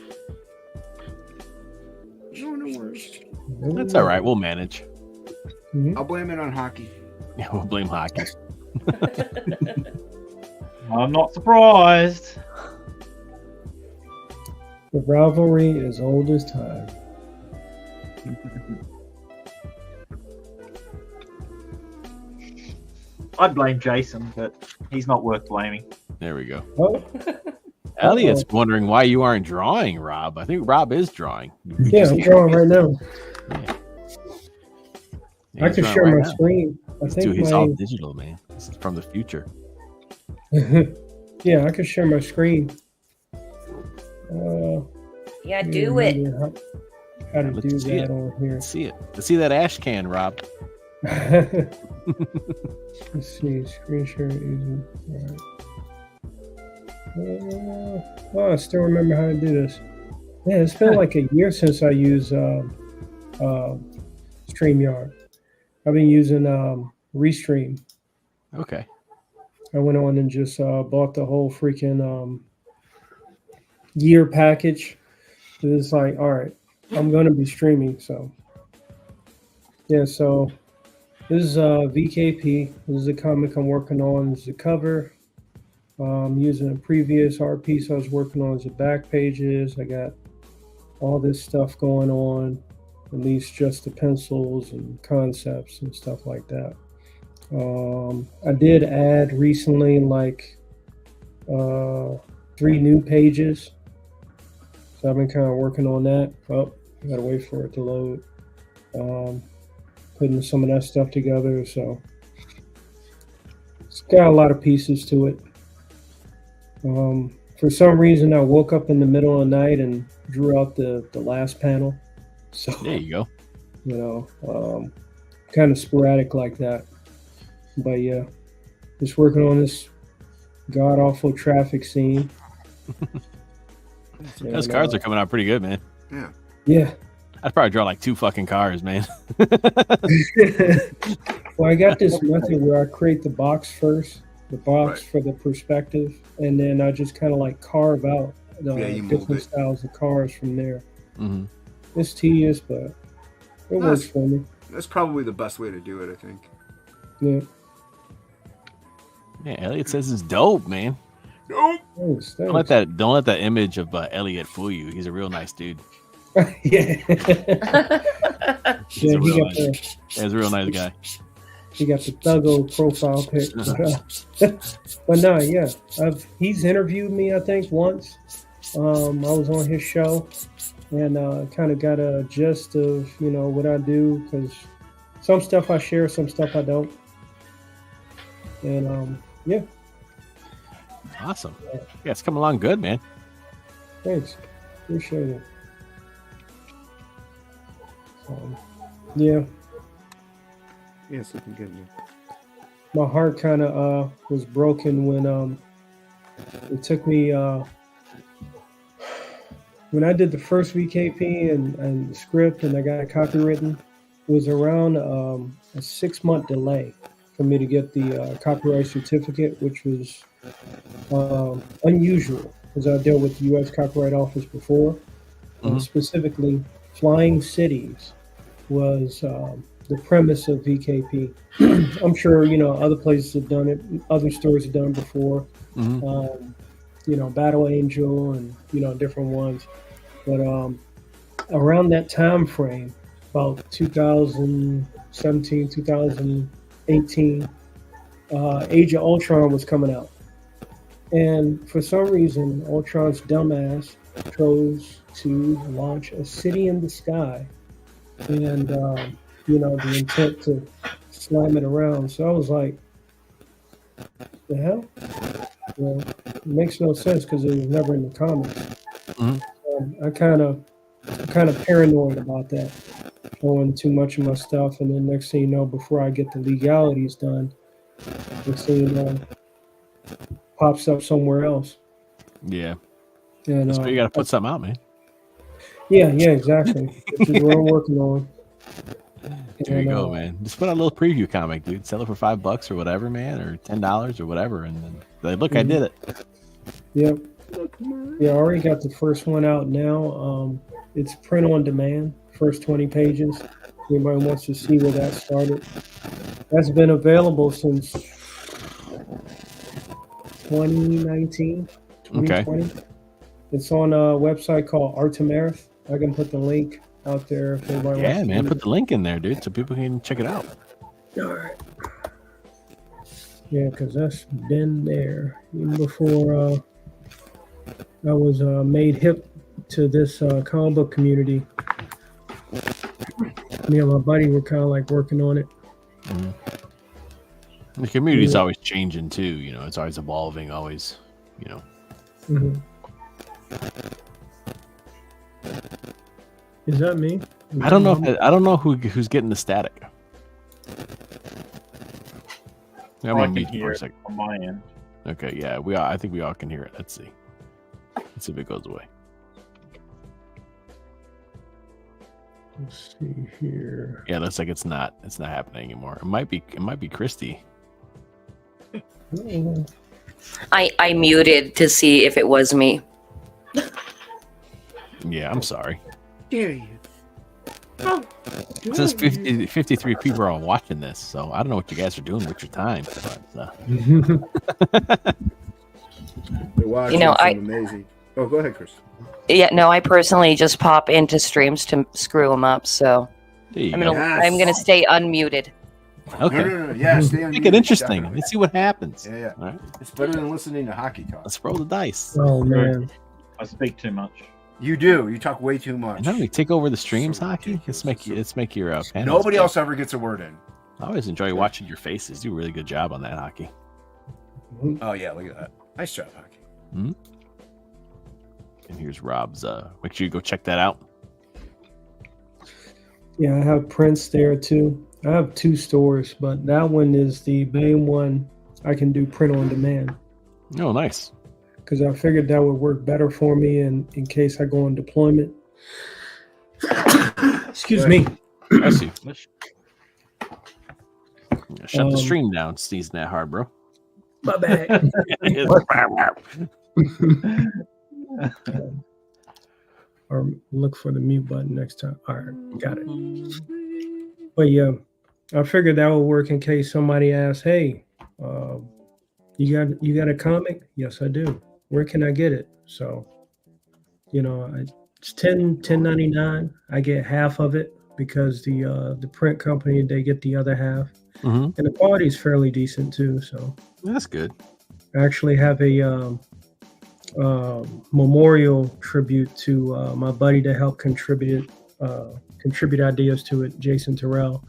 No worries. That's all right. We'll manage. Mhm. I'll blame it on Hocky. Yeah, we'll blame Hocky. I'm not surprised. The rivalry is old as time. I'd blame Jason, but he's not worth blaming. There we go. Oh, Elliot's wondering why you aren't drawing, Rob. I think Rob is drawing. yeah, I'm drawing right now. Yeah, I he's can drawing share right my now. screen. I think Dude, he's all digital, man. This is from the future. yeah, I can share my screen. Yeah, do it. How to Let's do see that it. over here? Let's see it. Let's see that ash can, Rob. Let's see, screen share easy. All right. Oh, I still remember how to do this. Yeah, it's been like a year since I used StreamYard. I've been using Restream. Okay. I went on and just bought the whole freaking year package. It's like, all right, I'm going to be streaming. So, yeah, so this is VKP. This is a comic I'm working on. This is a cover. I'm using a previous art piece I was working on as the back pages. I got all this stuff going on, at least just the pencils and concepts and stuff like that. I did add recently like 3 new pages. So I've been kind of working on that. Oh, I gotta wait for it to load. Putting some of that stuff together. So it's got a lot of pieces to it. For some reason, I woke up in the middle of the night and drew out the last panel. So, There you go. you know, kind of sporadic like that. But yeah, just working on this god awful traffic scene. Those cards are coming out pretty good, man. Yeah. Yeah. I'd probably draw like 2 fucking cars, man. Well, I got this method where I create the box first, the box Right. for the perspective, and then I just kind of like carve out the Yeah, you mold different it. styles of cars from there. hmm It's tedious, but it works Nice. for me. That's probably the best way to do it, I think. Yeah. Yeah, Elliot says it's dope, man. Nope. Thanks. Don't let that image of Elliot fool you. He's a real nice dude. yeah. He's Yeah, a he real got nice, the he's a real nice guy. he got the thuggo profile pic. But no, yeah, he's interviewed me I think once. I was on his show and kind of got a gist of what I do because some stuff I share, some stuff I don't. And yeah, Awesome. Yeah, it's coming along good, man. Thanks. Appreciate it. Yeah. Yes, looking good, man. My heart kind of was broken when it took me when I did the first VKP and the script and I got it copywritten. It was around a 6-month delay for me to get the copyright certificate, which was unusual because I dealt with the U.S. Copyright Office before. Specifically, Flying Cities was the premise of VKP. I'm sure other places have done it, other stores have done it before. Battle Angel and different ones. But around that time frame, about 2017, 2018, Age of Ultron was coming out. And for some reason, Ultron's dumbass chose to launch a city in the sky and, the intent to slam it around. So I was like, the hell? Well, it makes no sense because it was never in the comics. I kind of paranoid about that, showing too much of my stuff, and then next thing you know, before I get the legalities done, next thing you know, pops up somewhere else. Yeah. And so you got to put something out, man. Yeah, exactly. Which is what I'm working on. There you go, man. Just put out a little preview comic, dude. Sell it for $5 or whatever, man, or $10 or whatever, and then like, look, I did it. Yep. Yeah, I already got the first one out now. It's print on demand, first 20 pages. Anybody wants to see where that started? That's been available since 2019, 2020. Okay. It's on a website called Artemarith. I can put the link out there if anybody wants to. Yeah, man, put the link in there, dude, so people can check it out. All right. Yeah, because that's been there even before I was made hip to this comic book community. Me and my buddy were kind of like working on it. The community's always changing too. It's always evolving. Always, Is that me? I don't know. I don't know who's getting the static. I'm I gonna can mute you hear for a it second. on my end. Okay, yeah, we are. I think we all can hear it. Let's see. Let's see if it goes away. Let's see here. Yeah, looks like it's not happening anymore. It might be Christy. I muted to see if it was me. Yeah, I'm sorry. Dare you? Since 53 people are all watching this, so I don't know what you guys are doing with your time. But, They're watching amazing. Oh, go ahead, Chris. Yeah, no, I personally just pop into streams to screw them up. So I'm gonna stay unmuted. Okay. No. Yeah, stay unmuted. Make it interesting. Definitely. Let's see what happens. Yeah. All right. It's better than listening to hockey talk. Let's roll the dice. Oh man, I speak too much. You do. You talk way too much. And then we take over the streams, Hocky. Let's make your panels. Nobody else ever gets a word in. I always enjoy watching your faces. You do a really good job on that, Hocky. Oh yeah, look at that. Nice job, Hocky. Mm-hmm. And here's Rob's. Make sure you go check that out. Yeah, I have prints there too. I have 2 stores, but that one is the main one. I can do print on demand. Oh, nice. Because I figured that would work better for me in case I go on deployment. Excuse me. I see. Shut the stream down, sneezing that hard, bro. My bad. Or look for the mute button next time. All right, got it. But yeah, I figured that would work in case somebody asks, "Hey, you got a comic?" Yes, I do. Where can I get it? So, it's $10.99. I get half of it because the print company, they get the other half. And the quality is fairly decent too. So that's good. I actually have a memorial tribute to my buddy that helped contribute ideas to it, Jason Terrell.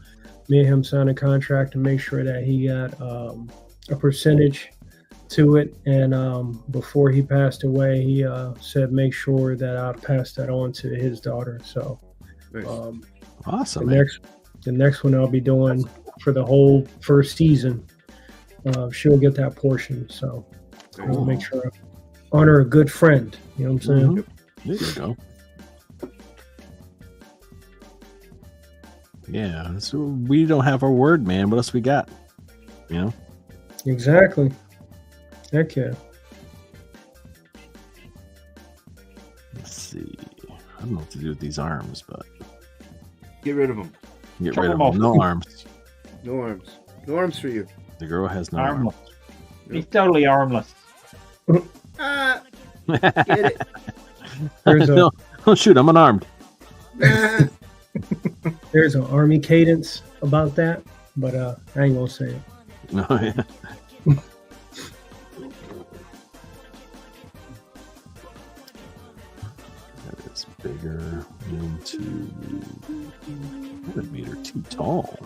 Me and him signed a contract to make sure that he got a percentage to it. And before he passed away, he said, make sure that I pass that on to his daughter. So Awesome. the next one I'll be doing for the whole first season, she'll get that portion. So I'll make sure I honor a good friend. You know what I'm saying? There you go. Yeah, so we don't have our word, man. What else we got? You know? Exactly. Heck yeah. Let's see. I don't know what to do with these arms, but Get rid of them. get Chop rid of them them. No arms. No arms. No arms for you. The girl has no arms. Armless. He's totally armless. Ah, get it. There's a No, don't shoot. I'm unarmed. Ah. there's an army cadence about that, but I ain't gonna say it. No, yeah. That is bigger into. That would made her too tall.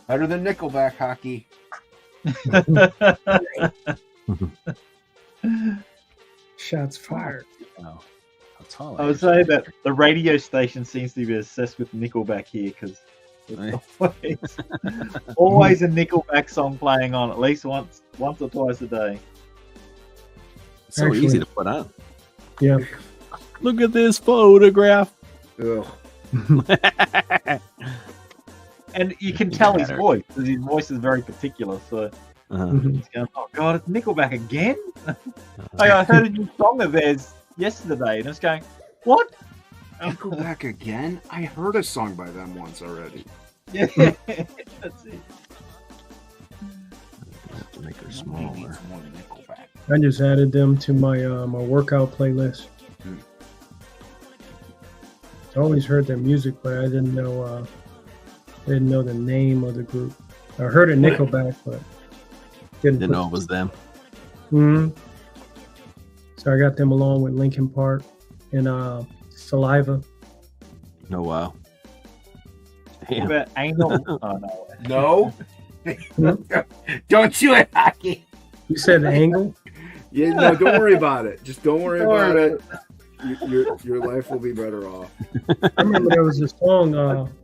Better than Nickelback hockey. Shots fired. Wow. How tall I would say that the radio station seems to be obsessed with Nickelback here because always a Nickelback song playing on at least once or twice a day. It's so Actually- easy to put on. Yeah. Look at this photograph. Ugh. And you can tell his Better. voice because his voice is very particular. So Mhm. he's going, "Oh God, it's Nickelback again!" Like, I heard a new song of theirs yesterday, and it's going, "What?" Nickelback again? I heard a song by them once already. Yeah, that's it. I have to make her Maybe smaller. it's more Nickelback. I just added them to my my workout playlist. I always heard their music, but I didn't know the name of the group. I heard of Nickelback, but Didn't know it was them. Mhm. So I got them along with Linkin Park and Saliva. No, wow. What Damn. about Anal? Oh no. No? Don't do it, hockey. You said Angle? Yeah, no, don't worry about it. Just don't worry Don't worry about it. Your life will be better off. I remember there was a song,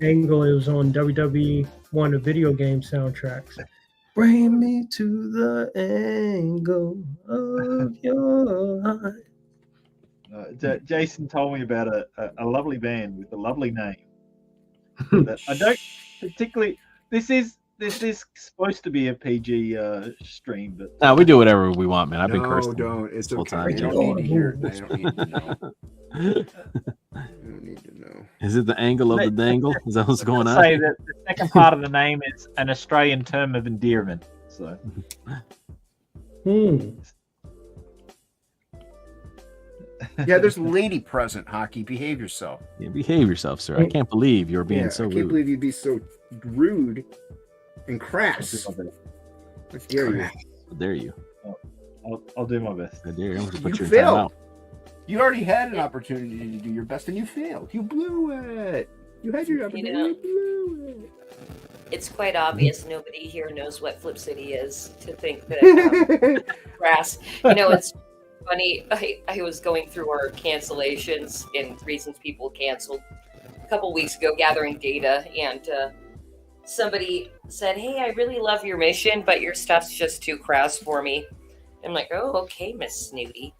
Angle. It was on WWE, one of the video game soundtracks. Bring me to the angle of your eye. Jason told me about a lovely band with a lovely name. That I don't particularly. This is supposed to be a PG stream, but No, we do whatever we want, man. I've been No, cursed. don't. It's whole okay. time, You too. don't need to hear it. I don't need to know. I don't need to know. Is it the angle of the dangle? Is that what's going I'll say on? that the second part of the name is an Australian term of endearment. So Yeah, there's a lady present, Hockey. Behave yourself. Yeah, behave yourself, sir. I can't believe you're being Yeah, so I can't rude. believe you'd be so rude and crass. How dare you? How dare you? I'll do my best. How dare you? I'm going to put You your failed. time out. You already had an opportunity to do your best and you failed. You blew it. You had your opportunity. know, You blew it. It's quite obvious nobody here knows what Flip City is to think that grass. You know, it's funny. I was going through our cancellations and reasons people canceled a couple weeks ago, gathering data, and somebody said, "Hey, I really love your mission, but your stuff's just too crass for me." I'm like, "Oh, okay, Miss Snooty."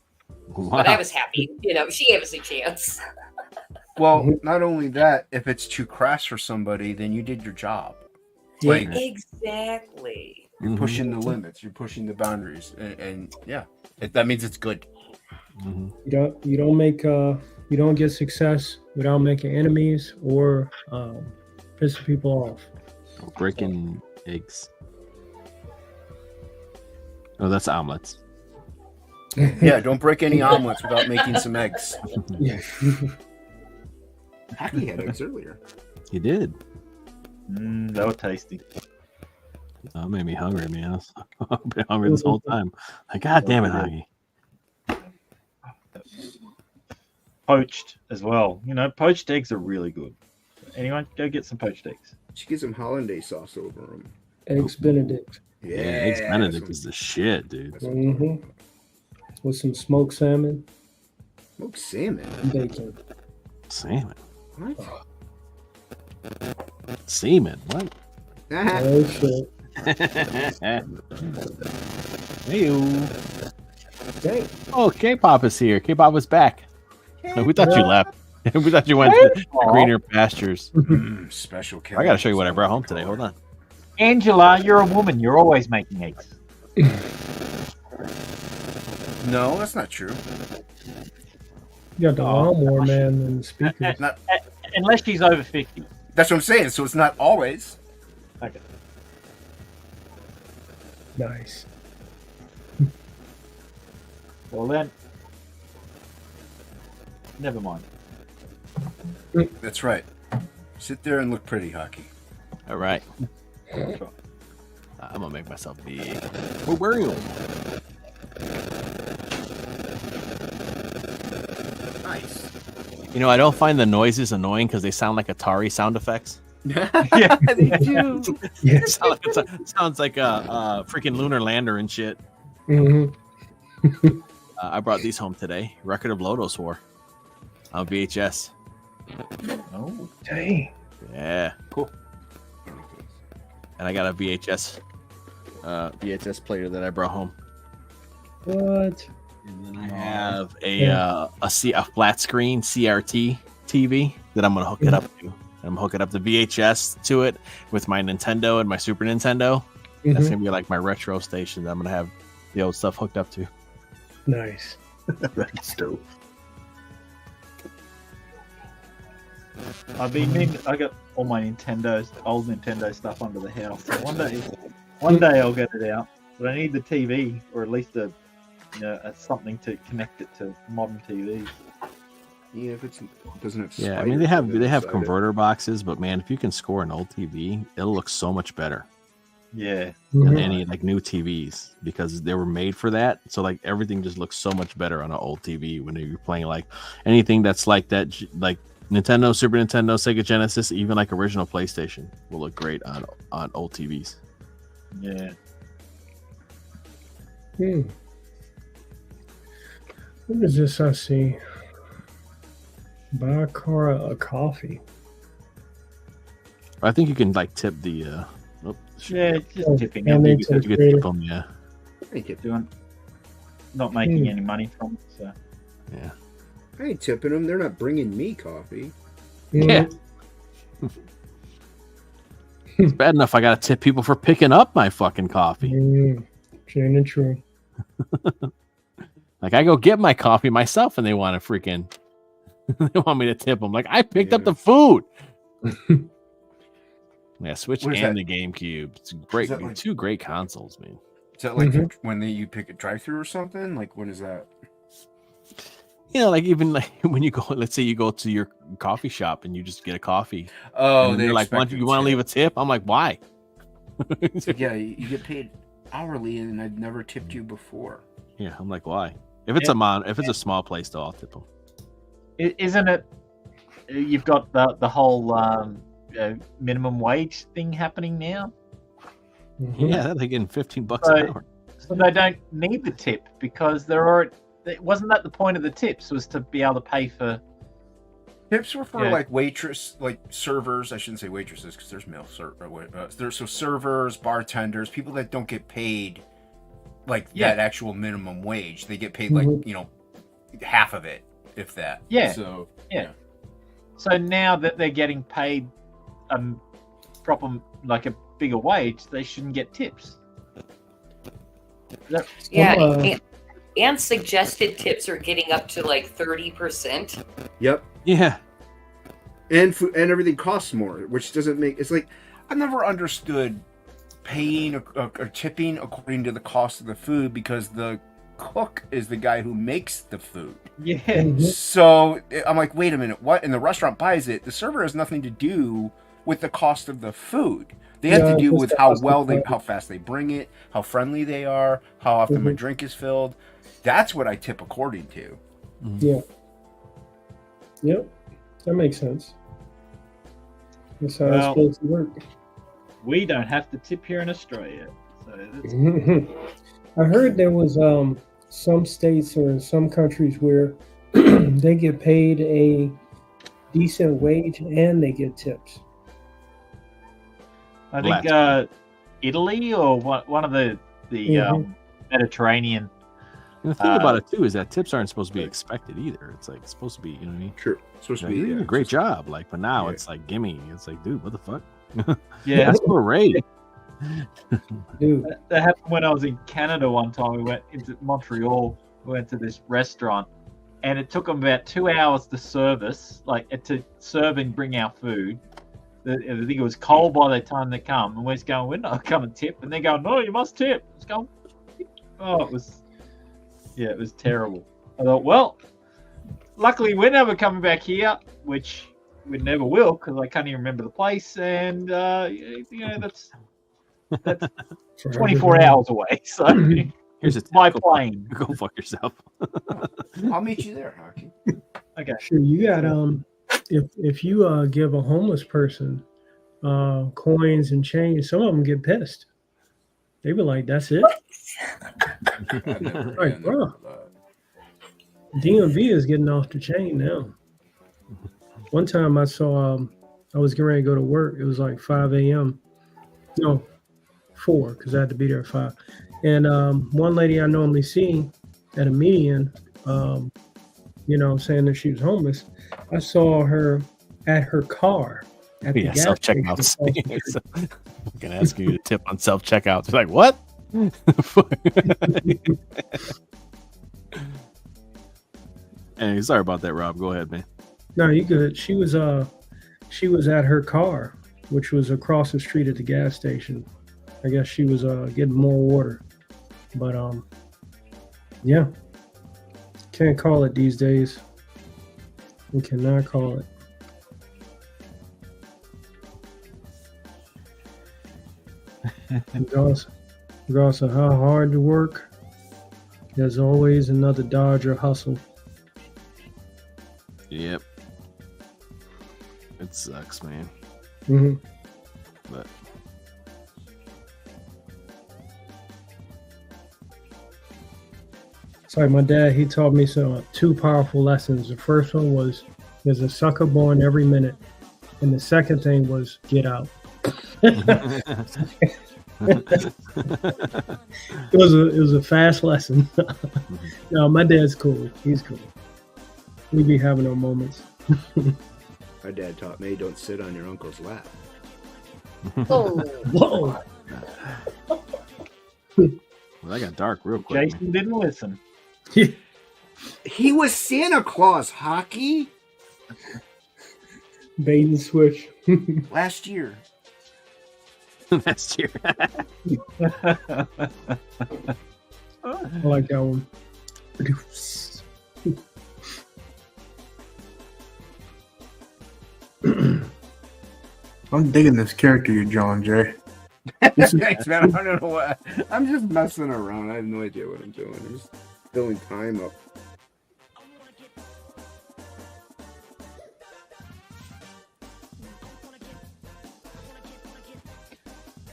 But I Wow. was happy. You know, she gave us a chance. Well, not only that, if it's too crass for somebody, then you did your job. Like, Exactly. you're Mhm. pushing the limits, you're pushing the boundaries, and yeah, that means it's good. Mhm. You don't get success without making enemies or pissing people off. Breaking eggs. Oh, that's omelets. Yeah, don't break any omelets without making some eggs. Yeah. Hockey had eggs earlier. He did. They were tasty. That made me hungry, man. I've been hungry this whole time. Like, God damn it, Huggy. Poached as well. You know, poached eggs are really good. Anyone, go get some poached eggs. She gets some hollandaise sauce over them. Eggs Benedict. Yeah, Eggs Benedict is the shit, dude. Mm-hmm. With some smoked salmon Smoked salmon. and bacon. Salmon. What? Semen. What? Oh shit! Hey. Dang. Oh, K-pop is here. K-pop is back. We thought you left. We thought you went to greener pastures. Special. I gotta show you what I brought home today. Hold on. Angela, you're a woman. You're always making eggs. No, that's not true. You got the lawnmower man and the speakers. Not. Unless she's over 50. That's what I'm saying. So it's not always. Okay. Nice. Well then, never mind. That's right. Sit there and look pretty, Hocky. All right. I'm gonna make myself big. Oh, burial. Nice. You know, I don't find the noises annoying because they sound like Atari sound effects. Yeah, they do. Yeah. Sounds like a freaking lunar lander and shit. Mm-hmm. I brought these home today. Record of Lodoss War on VHS. Oh, Dang. Yeah, Cool. and I got a VHS player that I brought home. What? And then I have a flat screen CRT TV that I'm gonna hook it up to. I'm hooking up the VHS to it with my Nintendo and my Super Nintendo. That's Mhm. gonna be like my retro station that I'm gonna have the old stuff hooked up to. Nice. That's dope. I've been I got all my old Nintendo stuff under the house. So one day I'll get it out. But I need the TV, or at least something to connect it to modern TVs. Yeah, if it doesn't have. Yeah, I mean they have converter boxes, but man, if you can score an old TV, it'll look so much better Yeah. than Mhm. any like new TVs because they were made for that. So like everything just looks so much better on an old TV when you're playing like anything that's like that, like Nintendo, Super Nintendo, Sega Genesis, even like original PlayStation will look great on old TVs. Yeah. What is this I see? Buy a car a coffee. I think you can like tip the. Yeah, just Oh, tipping and out. then You to could the tip creator. them, yeah. Doing, not making any money from it. So. Yeah. I ain't tipping them. They're not bringing me coffee. Yeah. It's bad enough I gotta tip people for picking up my fucking coffee. True and true. Like I go get my coffee myself, and they want to freaking. They want me to tip them. Like I picked up the food. Yeah, Switch What is and that? the GameCube. It's great. Is that like- Two great consoles, man. Is that like Mhm. when you pick a drive-through or something? Like, what is that? You know, like even like when you go, let's say you go to your coffee shop and you just get a coffee. Oh, and they they're like, expect you want to leave a tip? I'm like, why? It's like, yeah, you get paid hourly, and I've never tipped you before. Yeah, I'm like, why? If it's if it's a small place, though, I'll tip them. Isn't it? You've got the whole minimum wage thing happening now, Mhm. Yeah, they're getting $15 an hour. so they don't need the tip because they're already. Wasn't that the point of the tips? Was to be able to pay for? Tips were for Yeah. like like servers. I shouldn't say waitresses because there's male there's so servers, bartenders, people that don't get paid like Yeah. that actual minimum wage. They get paid Mhm. like half of it, if that. Yeah. So Yeah. So now that they're getting paid proper, like a bigger wage, they shouldn't get tips. Yeah, Well, and suggested tips are getting up to like 30%. Yep. Yeah. And food and everything costs more, which doesn't make. It's like I've never understood paying or tipping according to the cost of the food because the cook is the guy who makes the food. Yeah. Mhm. So I'm like, wait a minute, what? And the restaurant buys it. The server has nothing to do with the cost of the food. They have Yeah, to do just with the how cost of well the how fast they bring it, how friendly they are, how often my drink is filled. That's what I tip according to. Yeah. Yep. That makes sense. That's how it's Well- supposed to work. We don't have to tip here in Australia. So I heard there was some states or some countries where they get paid a decent wage and they get tips. I think Italy or one of the Mediterranean. And the thing about it too is that tips aren't supposed to be expected either. It's like it's supposed to be, you know what I mean? Sure. It's supposed to be You did a great job. Like, but now it's like gimme. It's like, dude, what the fuck? Yeah, that's for a raise. Dude, that happened when I was in Canada one time. We went into Montreal. We went to this restaurant, and it took them about 2 hours to service, to serve and bring our food. I think it was cold by the time they come, and we're going, we're not coming tip, and they're going, no, you must tip. It's going, oh, it was terrible. I thought, well, luckily we're never coming back here, which we never will because I can't even remember the place, and that's 24 hours away. So here's my plane. Go fuck yourself. I'll meet you there, Hocky. Okay. Sure, you got if you give a homeless person coins and change, some of them get pissed. They be like, "That's it." Like, bro, DMV is getting off the chain now. One time I saw, I was getting ready to go to work. It was like 5 a.m. No, 4 because I had to be there at 5. And one lady I normally see at a median, saying that she was homeless. I saw her at her car at the gas self-checkouts. I'm gonna ask you to tip on self-checkouts. It's like, what? Hey, sorry about that, Rob. Go ahead, man. No, you good. She was at her car, which was across the street at the gas station. I guess she was getting more water. But yeah. Can't call it these days. We cannot call it. Regardless of how hard you work, there's always another dodge or hustle. Yep. It sucks, man. Mm-hmm. But it's like my dad, he taught me two powerful lessons. The first one was there's a sucker born every minute. And the second thing was get out. It was a fast lesson. No, my dad's cool. He's cool. We be having our moments. My dad taught me don't sit on your uncle's lap. Oh, whoa! Well, that got dark real quick. Jason didn't listen. He was Santa Claus, Hocky. Bait and switch. Last year. Last year. I like that one. I'm digging this character you're drawing, Jay. Thanks, man. I don't know what. I'm just messing around. I have no idea what I'm doing. I'm just filling time up.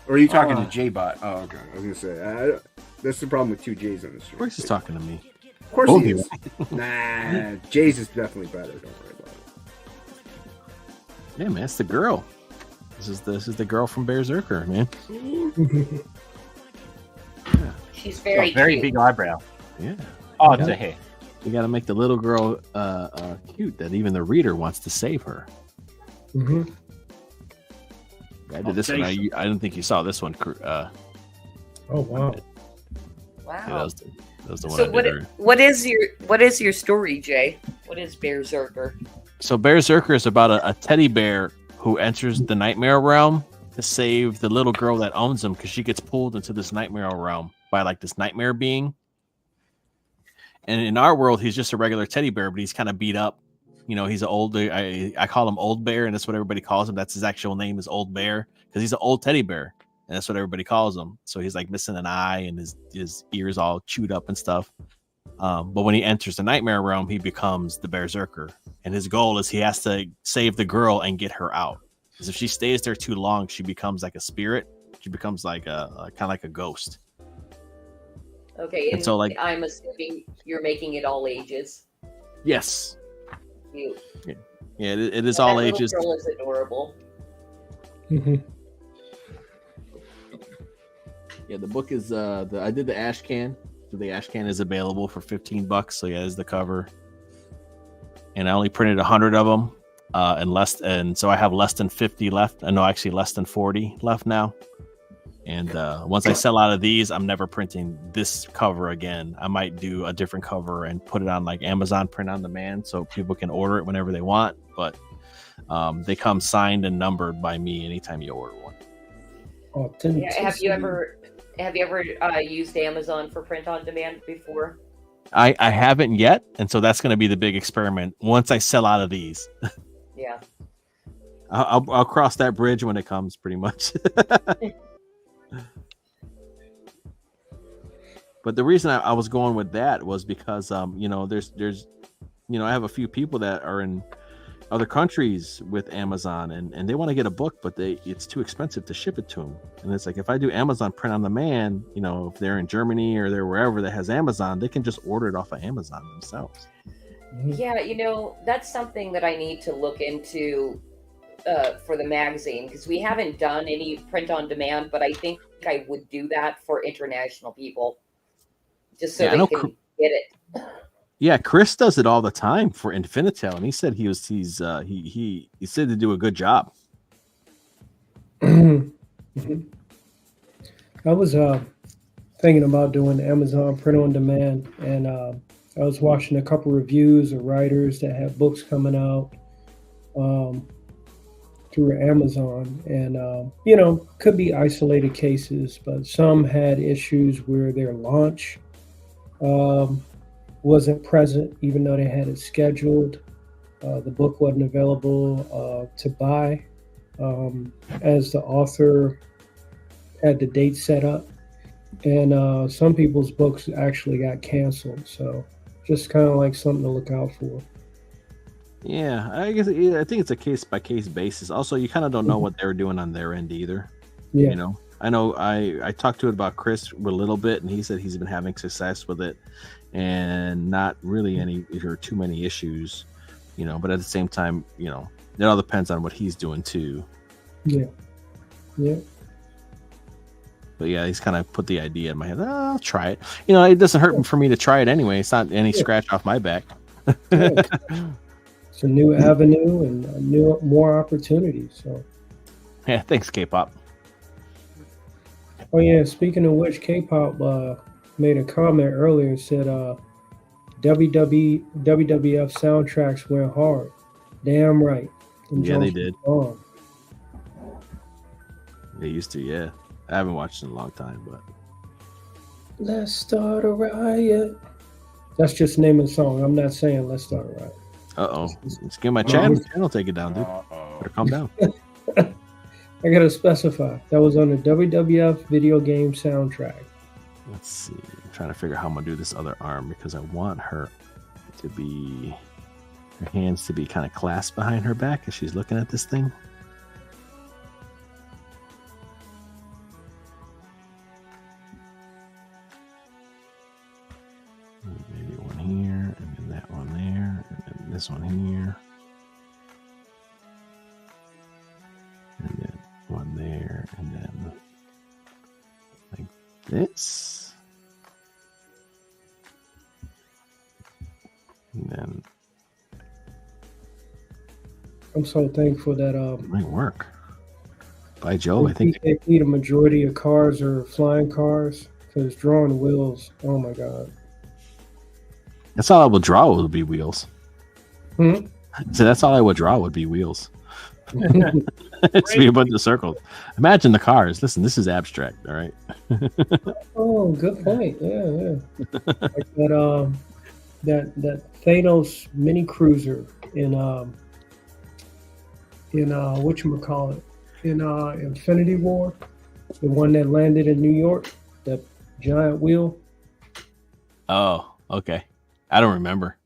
Or are you talking to J-Bot? Oh, okay. I was going to say, that's the problem with two J's on the street. Of course he's talking to me. Of course he is. Nah, Jay's is definitely better. Don't worry about it. Yeah, man, it's the girl. This is the girl from BEARZERKER, man. Yeah. she's very very cute. big eyebrow. Yeah. Oh, it's a hair. You got to make the little girl cute that even the reader wants to save her. Mm-hmm. I did this one. I didn't think you saw this one. Oh wow! Wow. Yeah, that was the one. So I did. what is your story, Jay? What is BEARZERKER? So BEARZERKER is about a teddy bear who enters the nightmare realm to save the little girl that owns him because she gets pulled into this nightmare realm by like this nightmare being. And in our world, he's just a regular teddy bear, but he's kind of beat up. You know, he's an old. I call him Old Bear, and that's what everybody calls him. That's his actual name is Old Bear because he's an old teddy bear, and that's what everybody calls him. So he's like missing an eye, and his ears all chewed up and stuff. But when he enters the nightmare realm, he becomes the BEARZERKER, and his goal is he has to save the girl and get her out. Because if she stays there too long, she becomes like a spirit, She becomes like a kind of like a ghost. Okay, And so, like- I'm assuming you're making it all ages. Yes. You, Yeah, it is that all little ages. girl is adorable. Hmm. Yeah, the book is I did the ash can. So the ash can is available for $15. So yeah, there's the cover. And I only printed 100 of them, and so I have less than 50 left. No, actually less than 40 left now. And once I sell out of these, I'm never printing this cover again. I might do a different cover and put it on like Amazon print on demand, so people can order it whenever they want. But they come signed and numbered by me anytime you order one. Yeah, have you ever used Amazon for print on demand before? I haven't yet, and so that's going to be the big experiment once I sell out of these. Yeah. I'll cross that bridge when it comes, pretty much. But the reason I was going with that was because there's I have a few people that are in other countries with Amazon, and they want to get a book, but it's too expensive to ship it to them. And it's like, if I do Amazon print on demand, if they're in Germany or they're wherever that has Amazon, they can just order it off of Amazon themselves. Yeah, that's something that I need to look into for the magazine, because we haven't done any print on demand, but I think I would do that for international people, just so they can get it. Yeah, Chris does it all the time for Infinitel, and he said he said to do a good job. I was thinking about doing Amazon print on demand, and I was watching a couple reviews of writers that have books coming out through Amazon, and could be isolated cases, but some had issues where their launch wasn't present, even though they had it scheduled. The book wasn't available to buy, as the author had the date set up, and some people's books actually got canceled. So just kind of like something to look out for. Yeah, I think it's a case by case basis. Also, you kind of don't know what they're doing on their end either. Yeah. I know I talked to it about Chris a little bit, and he said he's been having success with it and not really any or too many issues, but at the same time, it all depends on what he's doing too. Yeah. But yeah, he's kind of put the idea in my head. I'll try it. It doesn't hurt for me to try it anyway. It's not any scratch off my back. Yeah. It's a new avenue and more opportunities. So yeah, thanks, K-pop. Oh yeah, speaking of which, K-pop made a comment earlier and said WWF soundtracks went hard. Damn right. Yeah, they did. They used to, yeah. I haven't watched it in a long time, but let's start a riot. That's just the name of the song. I'm not saying let's start a riot. Let's get my channel take it down, dude. Better calm down. I gotta specify. That was on the WWF video game soundtrack. Let's see. I'm trying to figure out how I'm gonna do this other arm, because I want her hands to be kind of clasped behind her back as she's looking at this thing. Maybe one here, and then that one there, and then this one here, and then one there, and then like this, and then I'm so thankful that it might work. By Joe, I think the majority of cars are flying cars, because drawing wheels, oh my god. That's all I would draw would be wheels. Hmm? So that's all I would draw would be wheels. It's be a bunch of circles. Imagine the cars. Listen, this is abstract, all right? Oh, good point. Yeah. Like that Thanos mini cruiser in whatchamacallit, in Infinity War, the one that landed in New York, that giant wheel. Oh, okay. I don't remember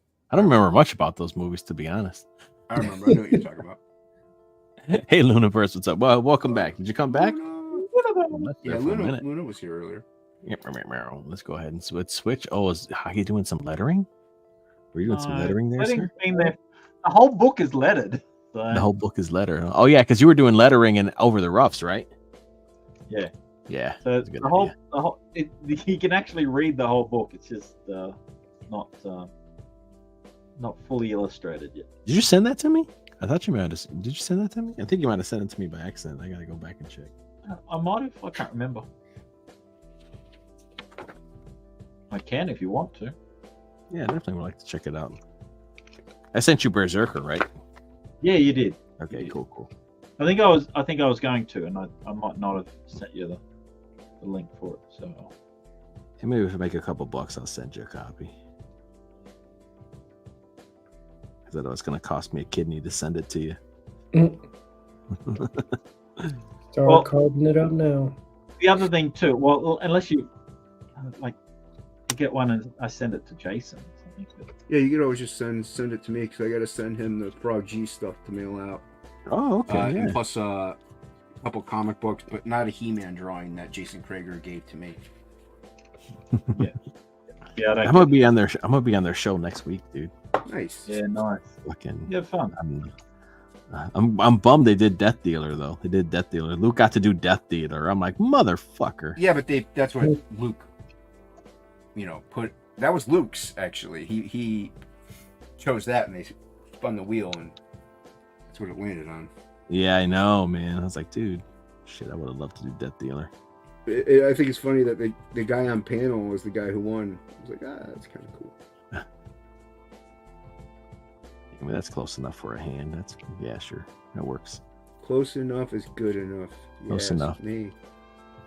much about those movies, to be honest. I remember. I know what you're talking about. Hey, Luniverse, what's up? Well, welcome back. Did you come back? left Yeah, there for a Luna, minute. Luna was here earlier. Let's go ahead and switch. Oh, is Hocky doing some lettering? Were you doing some lettering there, sir? The whole book is lettered. So. The whole book is letter. Oh yeah, because you were doing lettering and over the roughs, right? Yeah. Yeah. So he can actually read the whole book. It's just not fully illustrated yet. Did you send that to me? I thought you might have. Did you send that to me? I think you might have sent it to me by accident. I gotta go back and check. I might have. I can't remember. I can if you want to. Yeah, definitely would like to check it out. I sent you Berserker, right? Yeah, you did. Okay, cool. I think I was going to, and I might not have sent you the link for it. So hey, maybe if I make a couple bucks, I'll send you a copy. I thought it was going to cost me a kidney to send it to you. Start carving it up now. The other thing too, well, unless you like you get one and I send it to Jason. Yeah, you could always just send it to me because I got to send him the Prog G stuff to mail out. Oh, okay. And plus a couple comic books, but not a He-Man drawing that Jason Krager gave to me. Yeah, I'm gonna be on their show next week, dude. Nice. Yeah, nice. Fucking. You have fun. I'm bummed they did Death Dealer though. They did Death Dealer. Luke got to do Death Dealer. I'm like, motherfucker. Yeah, but that's what Luke, put. That was Luke's actually. He chose that and they spun the wheel and that's what it landed on. Yeah, I know, man. I was like, dude, shit, I would have loved to do Death Dealer. I think it's funny that the guy on panel was the guy who won. I was like, that's kind of cool. I mean, that's close enough for a hand. Yeah, sure, that works. Close enough is good enough. Close enough. Me.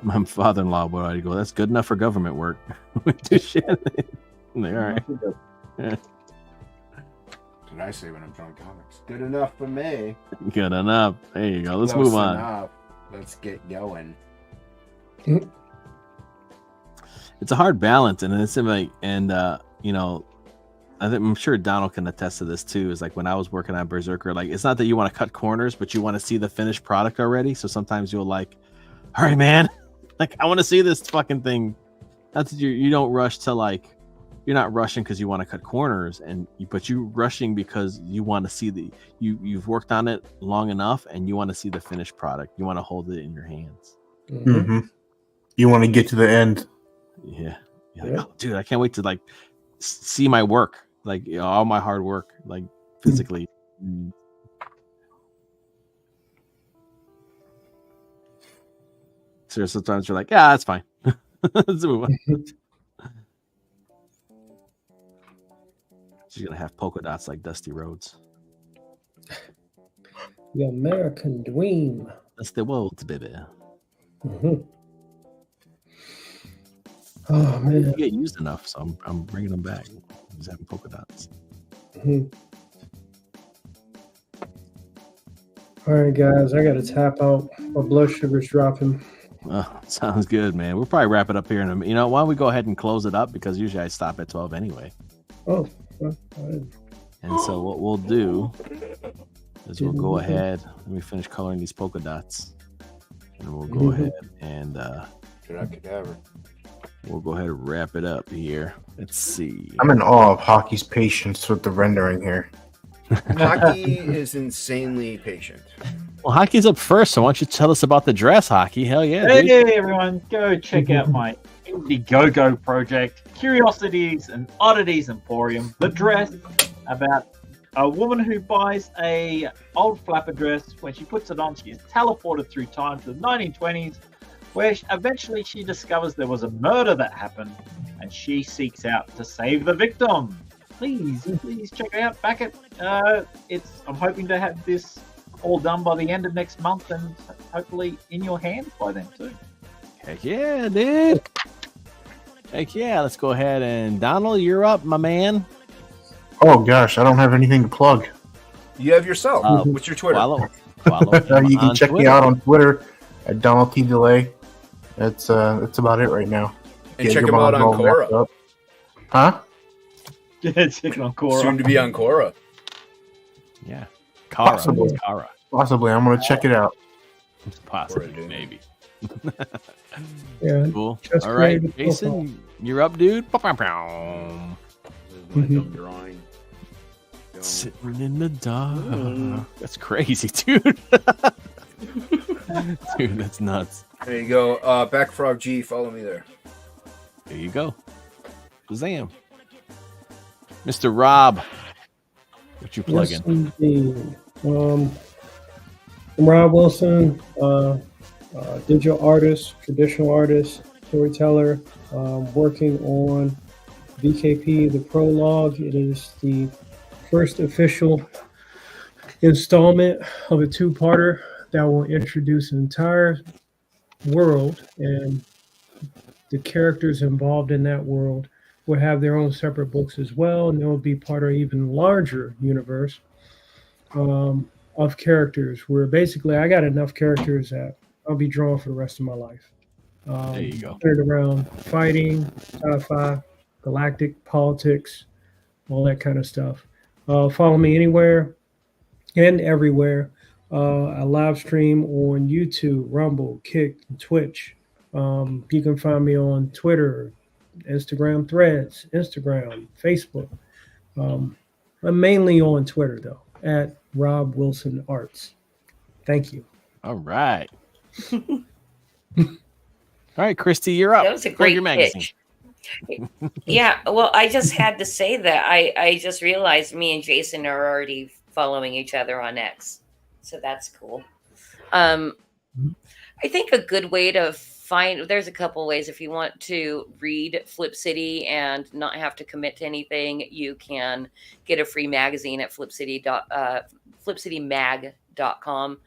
My father-in-law would already go, that's good enough for government work. We do shit. All right. What did I say when I'm drawing comics? Good enough for me. Good enough. There you go. Let's Close move on. enough. Let's get going. It's a hard balance, and it's like, I'm sure Donal can attest to this too. Is like when I was working on Berserker, like it's not that you want to cut corners, but you want to see the finished product already. So sometimes you'll like, all right, man, like I want to see this fucking thing. That's you don't rush to like, you're not rushing because you want to cut corners, but you're rushing because you want to see you've worked on it long enough, and you want to see the finished product. You want to hold it in your hands. Mm-hmm. You want to get to the end. Yeah. Like, oh, dude, I can't wait to like see my work, like all my hard work, like physically. So sometimes you're like, yeah, that's fine. Let's move on. She's gonna have polka dots like Dusty Rhodes. The American dream. That's the world, baby. Mm-hmm. Oh man, they get used enough, so I'm bringing them back. Just having polka dots. Mm-hmm. All right, guys, I gotta tap out. My blood sugar's dropping. Oh, sounds good, man. We'll probably wrap it up here in a minute. Why don't we go ahead and close it up, because usually I stop at 12 anyway. Oh. And so what we'll do is we'll go ahead. Let me finish coloring these polka dots, and we'll go ahead and we'll go ahead and wrap it up here. Let's see. I'm in awe of Hocky's patience with the rendering here. Hocky is insanely patient. Well, Hocky's up first, so why don't you tell us about the dress, Hocky? Hell yeah. Hey, dude. everyone, go check out my Indiegogo project, Curiosities and Oddities Emporium. The dress about a woman who buys a old flapper dress. When she puts it on, she is teleported through time to the 1920s, where eventually she discovers there was a murder that happened, and she seeks out to save the victim. Please check it out. Back at I'm hoping to have this all done by the end of next month, and hopefully in your hands by then too. Heck yeah, dude. Heck yeah. Let's go ahead and Donal, you're up, my man. Oh gosh, I don't have anything to plug. You have yourself. What's your Twitter? Follow You can check Twitter. me out on Twitter at Donald T. Delay. That's about it right now. And check him out on Quora. Huh? Yeah, check it on Quora. Soon to be on Quora. Yeah. Possibly. Kara. Possibly. I'm going to check it out. Possibly, maybe. Yeah, Cool. just All right, created a Jason, you're up, dude. Like I'm drawing. Sitting in the dark. That's crazy, dude. Dude, that's nuts. There you go. Back Frog G, follow me there. There you go. Shazam. Mr. Rob, what you Yes, plugging? indeed. I'm Rob Wilson, digital artist, traditional artist, storyteller, working on BKP, the prologue. It is the first official installment of a two-parter that will introduce an entire world, and the characters involved in that world will have their own separate books as well, and they will be part of an even larger universe of characters where basically I got enough characters that I'll be drawn for the rest of my life. There you go. Centered around fighting, sci-fi, galactic politics, all that kind of stuff. Follow me anywhere and everywhere. I live stream on YouTube, Rumble, Kick, and Twitch. You can find me on Twitter, Instagram Threads, Instagram, Facebook. I'm mainly on Twitter though, at Rob Wilson Arts. Thank you. All right. All right, Christy, you're up. That was a Plug great your magazine. pitch. Yeah, well, I just had to say that I just realized me and Jason are already following each other on X, so that's cool. I think a good way to find, there's a couple ways. If you want to read Flip City and not have to commit to anything, you can get a free magazine at flipcitymag.com.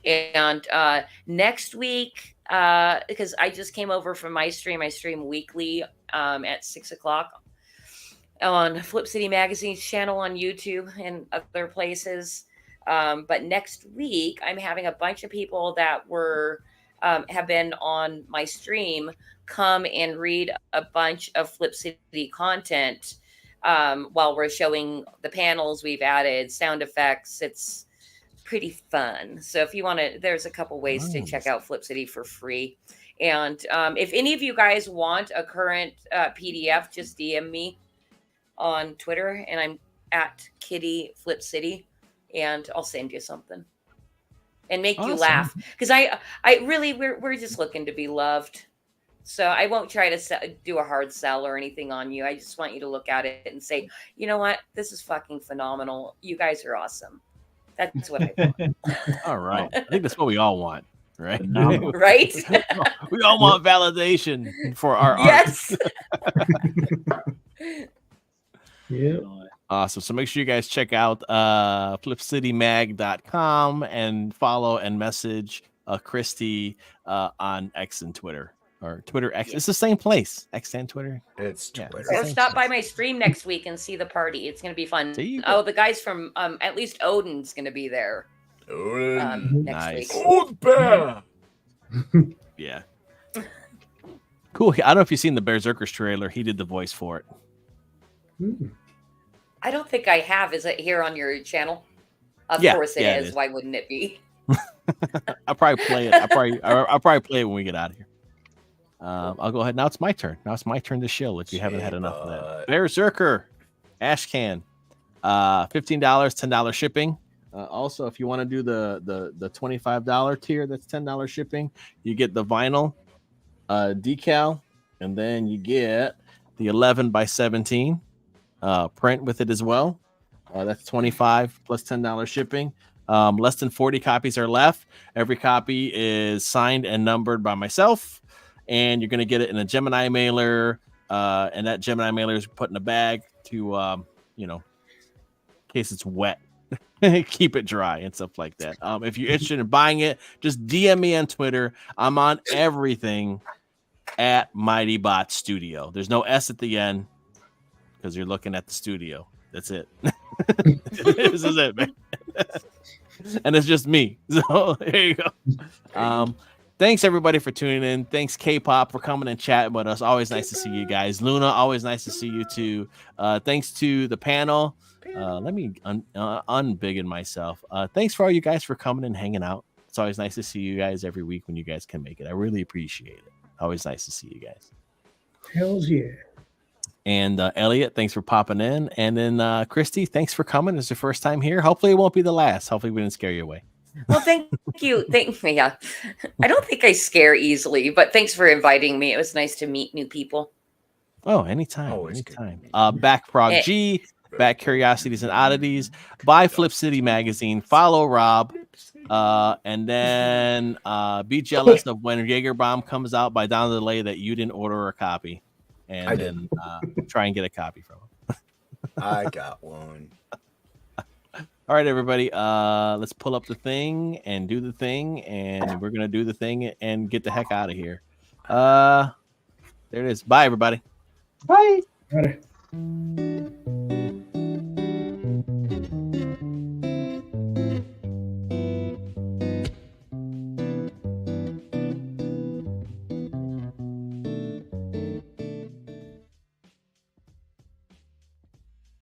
And next week, because I just came over from my stream, I stream weekly at 6:00 on Flip City Magazine's channel on YouTube and other places. But next week, I'm having a bunch of people that were have been on my stream come and read a bunch of Flip City content while we're showing the panels. We've added sound effects. It's pretty fun. So if you want to, there's a couple ways to check out Flip City for free. And if any of you guys want a current PDF, just DM me on Twitter, and I'm at Kitty Flip City, and I'll send you something and make you laugh, because I really, we're just looking to be loved. So I won't try to do a hard sell or anything on you. I just want you to look at it and say, you know what, this is fucking phenomenal. You guys are awesome. That's what I want. All right. I think that's what we all want, right? Right? We all want validation for our yes. art. Yeah. Awesome. So make sure you guys check out flipcitymag.com and follow and message Christy on X and Twitter. Or Twitter X. It's the same place. X and Twitter. It's Twitter. So stop by my stream next week and see the party. It's going to be fun. Oh, the guys from at least Odin's going to be there next week. Old Bear. Yeah. Cool. I don't know if you've seen the BEARZERKER trailer. He did the voice for it. I don't think I have. Is it here on your channel? Of course it is. Why wouldn't it be? I'll probably play it. I'll probably play it when we get out of here. I'll go ahead. Now it's my turn. Now it's my turn to shill if you haven't had enough of that. BEARZERKER Ashcan. $15, $10 shipping. Also, if you want to do the $25 tier, that's $10 shipping. You get the vinyl decal, and then you get the 11x17 print with it as well. That's $25 plus $10 shipping. Less than 40 copies are left. Every copy is signed and numbered by myself, and you're going to get it in a Gemini mailer, and that Gemini mailer is put in a bag to, in case it's wet, keep it dry and stuff like that. If you're interested in buying it, just DM me on Twitter. I'm on everything at Mighty Bot Studio. There's no S at the end because you're looking at the studio. That's it. This is it, man. And it's just me. So there you go. Thanks everybody for tuning in. Thanks K-pop for coming and chatting with us. Always nice to see you guys. Luna, always nice to see you too. Thanks to the panel. Let me unbiggen myself. Thanks for all you guys for coming and hanging out. It's always nice to see you guys every week when you guys can make it. I really appreciate it. Always nice to see you guys. Hells yeah. And Elliot, thanks for popping in. And then Christy, thanks for coming. It's your first time here. Hopefully it won't be the last. Hopefully we didn't scare you away. Well, thank you. Yeah. I don't think I scare easily, but thanks for inviting me. It was nice to meet new people. Oh, anytime. Always Anytime. good. Back Frog G, Back Curiosities and Oddities, buy Flip City Magazine, follow Rob, and then be jealous of when Jaegerbomb comes out by Down the Delay that you didn't order a copy. And then try and get a copy from him. I got one. All right, everybody. Let's pull up the thing and do the thing, and we're gonna do the thing and get the heck out of here. There it is. Bye, everybody. Bye. Got it.